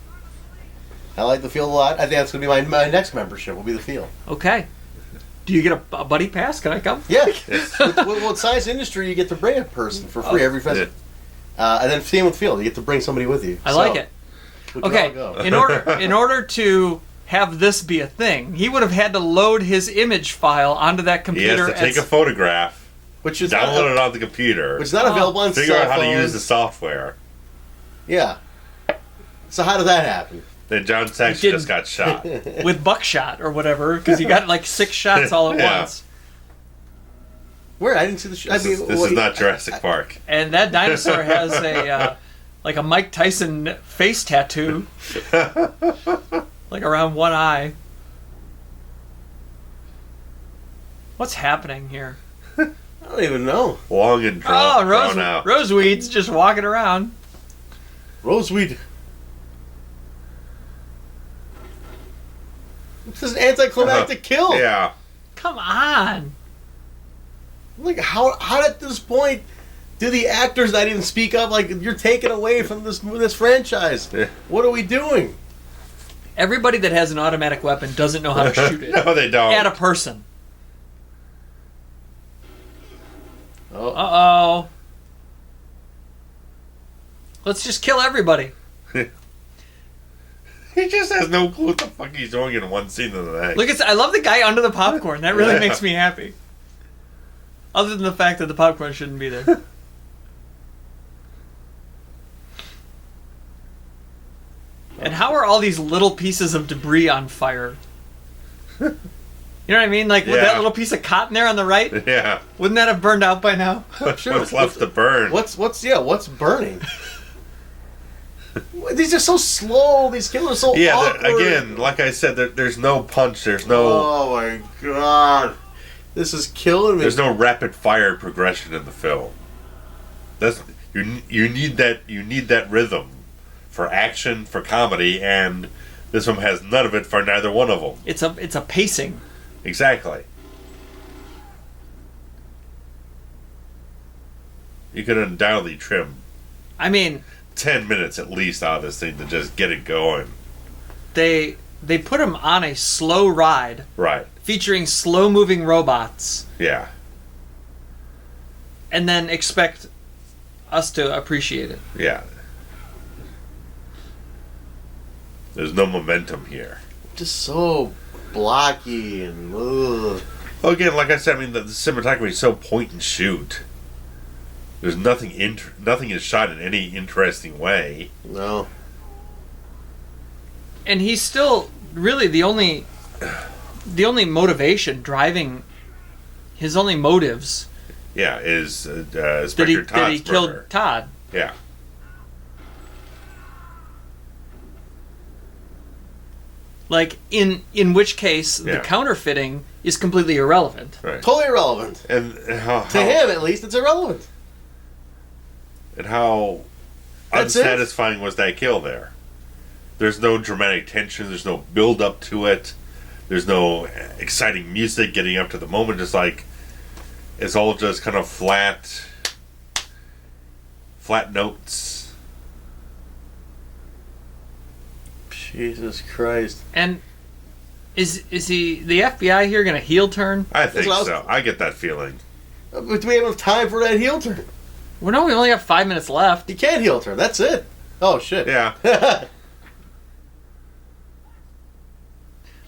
I like the field a lot. I think that's going to be my next membership. Will be the field. Okay. Do you get a buddy pass? Can I come? Yeah. with science industry, you get to bring a person for free every festival. And then same with field, you get to bring somebody with you. I like it. We can Okay. all go. In order to have this be a thing, he would have had to load his image file onto that He computer. has to take a photograph, Which is download it on the computer, Which is not available on figure cell out how to phone. use the software. Yeah. So how did that happen? Then John Saxon didn't. just got shot. with buckshot or whatever, because he got like 6 shots all at Yeah. once. Where? I didn't see the. This is not Jurassic Park. And that dinosaur has a like a Mike Tyson face tattoo, like around one eye. What's happening here? I don't even know. Long and drawn out. Roseweed's just walking around. Roseweed. This is an anticlimactic kill. Yeah. Come on. Like how at this point do the actors not even speak up? Like you're taken away from this franchise. Yeah. What are we doing? Everybody that has an automatic weapon doesn't know how to shoot it No, they don't. at a person. Oh, Uh-oh. Let's just kill everybody. He just has no clue what the fuck he's doing in one scene of the next. Look at I love the guy under the popcorn. That really makes me happy. Other than the fact that the popcorn shouldn't be there. And how are all these little pieces of debris on fire? You know what I mean? Like with that Yeah. little piece of cotton there on the right, Yeah. wouldn't that have burned out by now? What's left to burn? what's burning? These are so slow. These kills are so Yeah, awkward. again, like I said, there's no punch. There's no Oh my god, this is killing me. there's no rapid fire progression in the film. That's you need that rhythm for action, for comedy, and this one has none of it for neither one of them. It's a pacing. Exactly. You could undoubtedly trim I mean, 10 minutes at least out of this thing to just get it going. they put him on a slow ride Right. featuring slow moving robots Yeah. and then expect us to appreciate it. Yeah. There's no momentum here. Just so blocky and ugh. Well, again, like I said, I mean, the cinematography is so point and shoot. There's nothing nothing is shot in any interesting way. No. And he's still really the only the only motivation driving his only motives. Yeah, is Inspector that he Todd's killed murder. Todd. Yeah. Like in which case Yeah. the counterfeiting is completely irrelevant. Right. Totally irrelevant. And how To him, at least, it's irrelevant. and how That's it. unsatisfying was that kill there? There's no dramatic tension. There's no build up to it. There's no exciting music getting up to the moment. Just like it's all just kind of flat notes. Jesus Christ. And is he the FBI here going to heel turn? I think what I was- so. I get that feeling. But do we have enough time for that heel turn? Well, no, we only have 5 minutes left. You can't heel turn. That's it. Oh, shit. Yeah.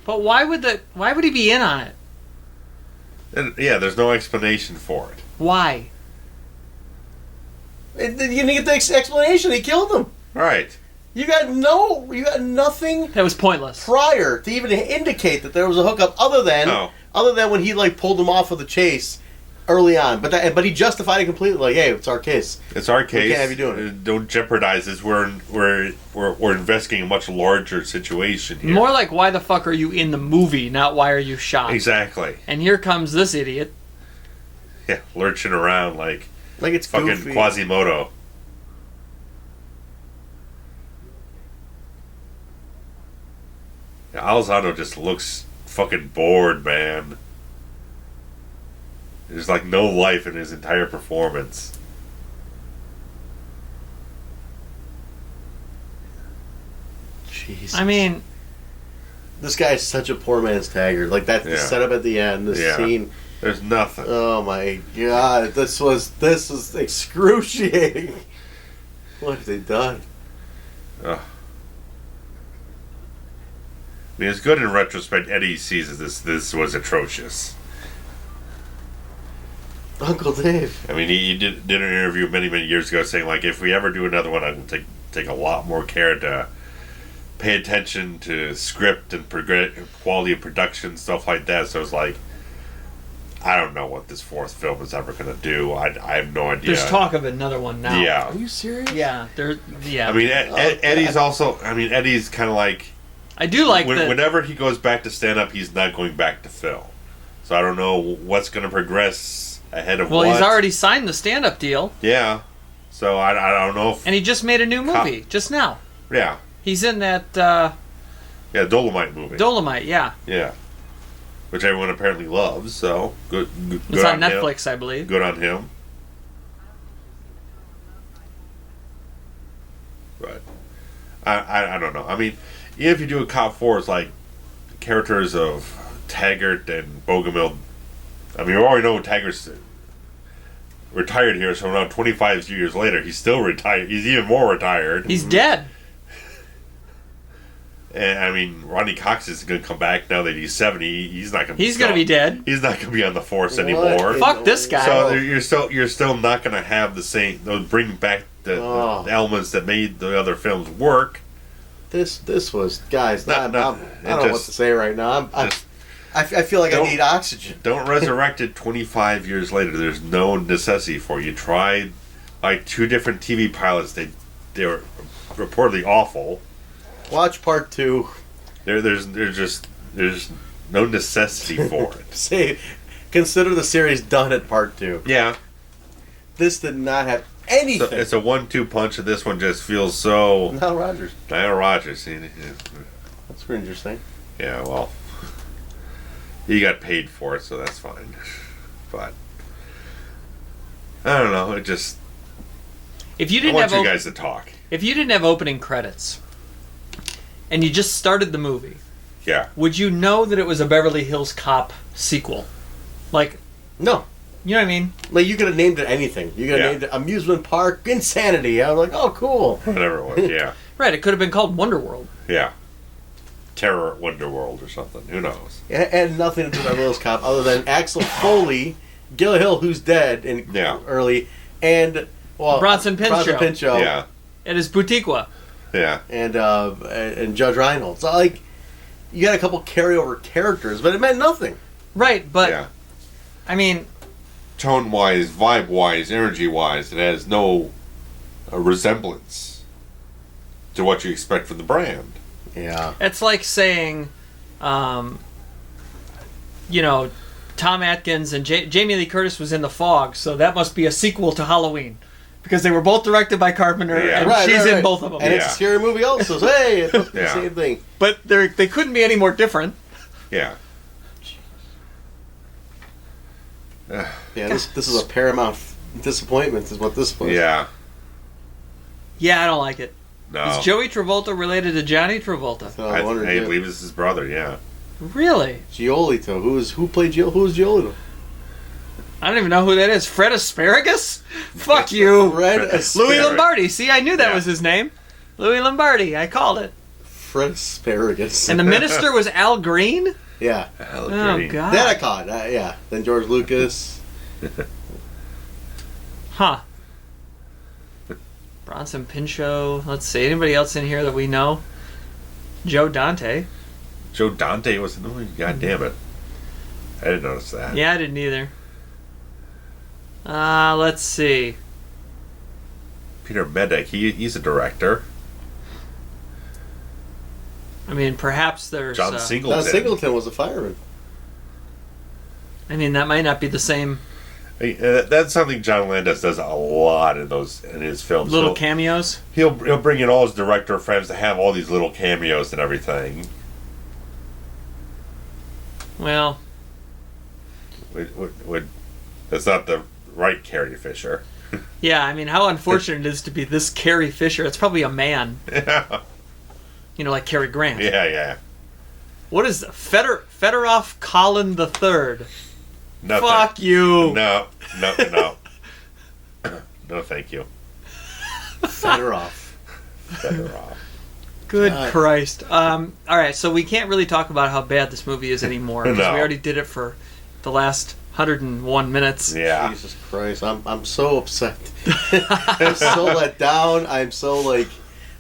But why would he be in on it? And yeah, there's no explanation for it. Why? You didn't get the explanation. He killed him. Right. You got nothing That was pointless. prior to even indicate that there was a hookup other than when he like pulled him off of the chase early on. But he justified it completely. Like, hey, it's our case. It's our case. We can't have you doing it. Don't jeopardize this. We're investigating a much larger situation here. More like, why the fuck are you in the movie, not why are you shot? Exactly. And here comes this idiot. Yeah, lurching around like Like it's fucking goofy. Quasimodo. Yeah, Elizondo just looks fucking bored, man. There's like no life in his entire performance. Jesus. I mean, This guy is such a poor man's Taggart. Like that the Yeah. setup at the end, the Yeah. scene. There's nothing. Oh my god, this was excruciating. What have they done? Ugh. I mean, it's good in retrospect. Eddie sees that this was atrocious. Uncle Dave. I mean, he did an interview many years ago saying like, if we ever do another one, I'm gonna take a lot more care to pay attention to script and quality of production, stuff like that. So it's like, I don't know what this fourth film is ever gonna do. I have no idea. there's talk of another one now. Yeah. Are you serious? Yeah, yeah. I mean, Eddie's also. I mean, Eddie's kind of like. I do like that. Whenever he goes back to stand up, he's not going back to film. So I don't know what's going to progress ahead of Well, what. he's already signed the stand-up deal, Yeah. So I don't know if. and he just made a new movie just now. Yeah. He's in that Yeah, Dolomite movie. Dolomite. Yeah, Yeah. Which everyone apparently loves. So good it's on him. Netflix, I believe. Good on him. But I don't know. I mean, even if you do a Cop 4, it's like characters of Taggart and Bogomil. I mean, we already know Taggart's retired here, so now 25 years later, he's still retired. He's even more retired. He's dead. And I mean, Rodney Cox is going to come back now that he's 70. He's not going. He's going to be dead. He's not going to be on the force What anymore. in Fuck the this guy. So world? you're still not going to have the same. They'll bring back the elements that made the other films work. This was, guys. I don't know what just- to say right now. I feel like I need oxygen. Don't resurrect it 25 years later. There's no necessity for it. You tried like 2 different TV pilots. They were reportedly awful. Watch part 2. There's no necessity for it. Consider the series done at part 2. Yeah. This did not have So anything. it's a 1-2 punch, and this one just feels so. Nile Rodgers. Diana Rogers. That's pretty interesting. Yeah, well, he got paid for it, so that's fine. But I don't know. It just. If you I didn't want have you guys to talk. if you didn't have opening credits, and you just started the movie, Yeah. would you know that it was a Beverly Hills Cop sequel? Like, No. you know what I mean? Like, you could have named it anything. You could have named it Amusement Park Insanity. I was like, oh, cool. Whatever it was. Yeah. Right. It could have been called Wonderworld. Yeah. Terror at Wonderworld or something. Who knows? It had nothing to do with Beverly Hills Cop other than Axel Foley, Gil Hill, who's dead early, and Bronson Pinchot. Yeah. It is Boutiqua. Yeah. and Judge Reinhold. So like, you got a couple carryover characters, but it meant nothing. Right, but Yeah. I mean, Tone-wise, vibe-wise, energy-wise, it has no resemblance to what you expect from the brand. Yeah. it's like saying, you know, Tom Atkins and Jamie Lee Curtis was in The Fog, so that must be a sequel to Halloween. Because they were both directed by Carpenter, Yeah. and Right, she's right, in right. both of them. And it's a scary movie also. So, hey, it must be the Yeah. same thing. But they couldn't be any more different. Yeah. Yeah, this is a Paramount disappointment is what this was. Yeah. Yeah, I don't like it. No. Is Joey Travolta related to Johnny Travolta? So I I wondered, believe this is his brother, yeah. Really? Giolito. Who played Giolito? Who was Giolito? I don't even know who that is. Fred Asparagus? Fuck you. Fred Louis Asparagus. Lombardi. See, I knew that Yeah. was his name. Louis Lombardi. I called it. Fred Asparagus. And the minister was Al Green? Yeah. Hell, Oh, great. God. That I caught. Yeah. Then George Lucas. Huh. Bronson Pinchot. Let's see. Anybody else in here that we know? Joe Dante. Joe Dante was in the movie? God damn it. I didn't notice that. Yeah, I didn't either. Let's see. Peter Medak, he's a director. I mean, perhaps there's... John Singleton. Don Singleton was a fireman. I mean, that might not be the same That's something John Landis does a lot in his films. little cameos. He'll bring in all his director friends to have all these little cameos and everything. Well, That's not the right Carrie Fisher. yeah, I mean, how unfortunate it is to be this Carrie Fisher. It's probably a man. Yeah, You know, like Cary Grant. yeah. What is Fedorov Colin the Third? Nothing. Fuck you. No. No, thank you. Fedorov. Fedorov. Good God. Christ. All right, so we can't really talk about how bad this movie is anymore because No. we already did it for the last 101 minutes. Yeah. Jesus Christ. I'm so upset. I'm so let down. I'm so like,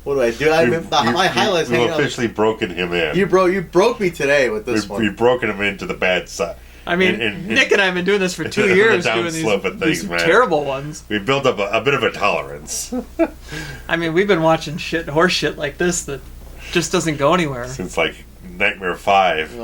what do I do? My highlights hanging We've out. officially broken him in. You broke me today with this one. We've broken him into the bad side. I mean, Nick and I have been doing this for 2 the years, down doing slope of these things, man. terrible ones. We built up a bit of a tolerance I mean, we've been watching horse shit like this that just doesn't go anywhere. since like Nightmare 5.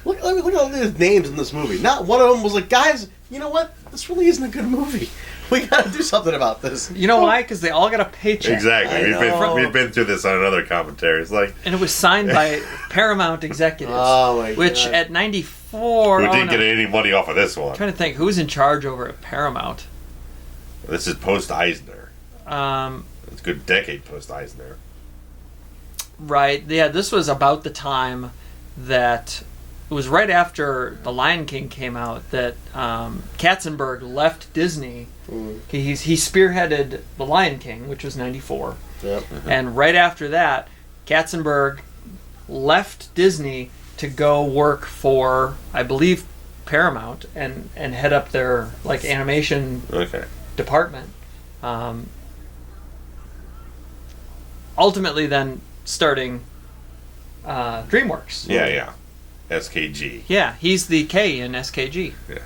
Look at all these names in this movie. Not one of them was like, guys, you know what? This really isn't a good movie. We gotta do something about this. You know why? Because they all got a paycheck. Exactly. I know. We've been through this on another commentary. It's like And it was signed by Paramount executives. Oh my Which God. at 94... we oh, didn't no. get any money off of this one. I'm trying to think. Who's in charge over at Paramount? This is post Eisner. Um, It's a good decade post Eisner. right. Yeah, this was about the time that... It was right after The Lion King came out that Katzenberg left Disney. He spearheaded The Lion King, which was 94. Yep. And right after that, Katzenberg left Disney to go work for, I believe, Paramount and head up their like animation Okay. department. Ultimately, then starting DreamWorks. Yeah. SKG. Yeah, he's the K in SKG. Yeah.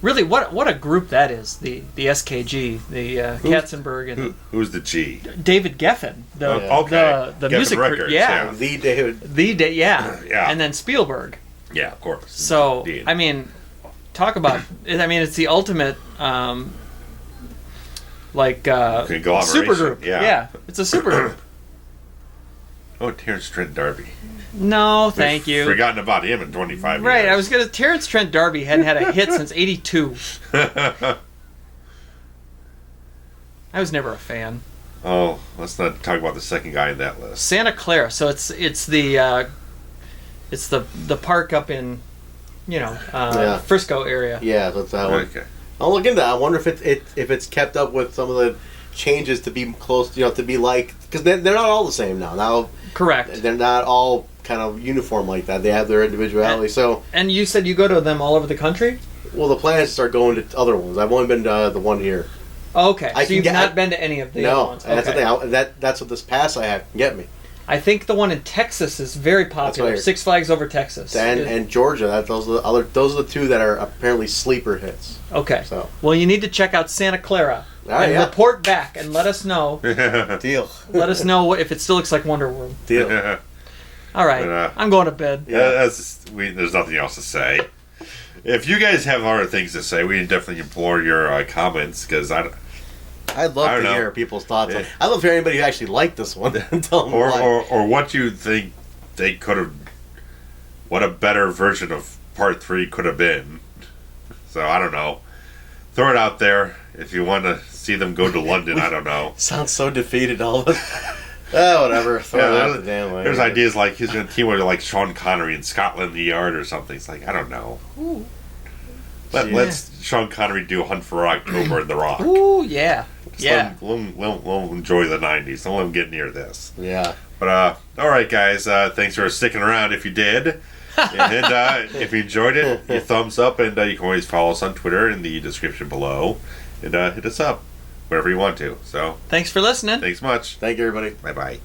Really, what a group that is. The SKG, the Katzenberg and Who's the G? David Geffen, the Okay. the Geffen music, Records, yeah, The David. yeah, Yeah. and then Spielberg. Yeah, of course. So Indeed. I mean, talk about. I mean, it's the ultimate Conglomeration, super group. yeah. It's a super group. Oh, Terrence Trent D'Arby. No, thank you. Forgotten about him in 25 years. Right, I was gonna. Terrence Trent D'Arby hadn't had a hit since '82. I was never a fan. Oh, let's not talk about the second guy in that list. Santa Clara. So it's the park up in, Frisco area. Yeah, that's that one. Okay. I'll look into that. I wonder if it's kept up with some of the changes to be close, to be like, because they're not all the same now. Now Correct. they're not all kind of uniform like that. They have their individuality. So, And you said you go to them all over the country? well, the plan is to start going to other ones. I've only been to the one here. Oh, okay, I so can you've get- not been to any of the other No, ones. that's the Okay. thing. That's what this pass I have can get me. I think the one in Texas is very popular. right. Six Flags Over Texas. And Georgia. Those are the two that are apparently sleeper hits. Okay. So Well, you need to check out Santa Clara All right, and yeah. report back and let us know. deal. Let us know if it still looks like Wonder World. Deal. All right, But, I'm going to bed. Yeah. There's nothing else to say. If you guys have other things to say, we definitely implore your comments because I'd I love don't to know. hear people's thoughts. Yeah. I'd love to hear anybody who actually liked this one. Tell them why. or what you think they could have, what a better version of Part 3 could have been. So I don't know. Throw it out there if you want to see them go to London. I don't know. Sounds so defeated, all of us. Oh, whatever. Throw it out the damn way. There's ideas like he's going to team with like Sean Connery in Scotland Yard or something. It's like I don't know. Let's Sean Connery do Hunt for October and The Rock. Ooh, yeah. Just let him enjoy the 90s. Don't let him get near this. Yeah. But all right, guys. Thanks for sticking around. If you did, and if you enjoyed it, your thumbs up, and you can always follow us on Twitter in the description below, and hit us up wherever you want to. So Thanks for listening. thanks much. Thank you, everybody. Bye bye.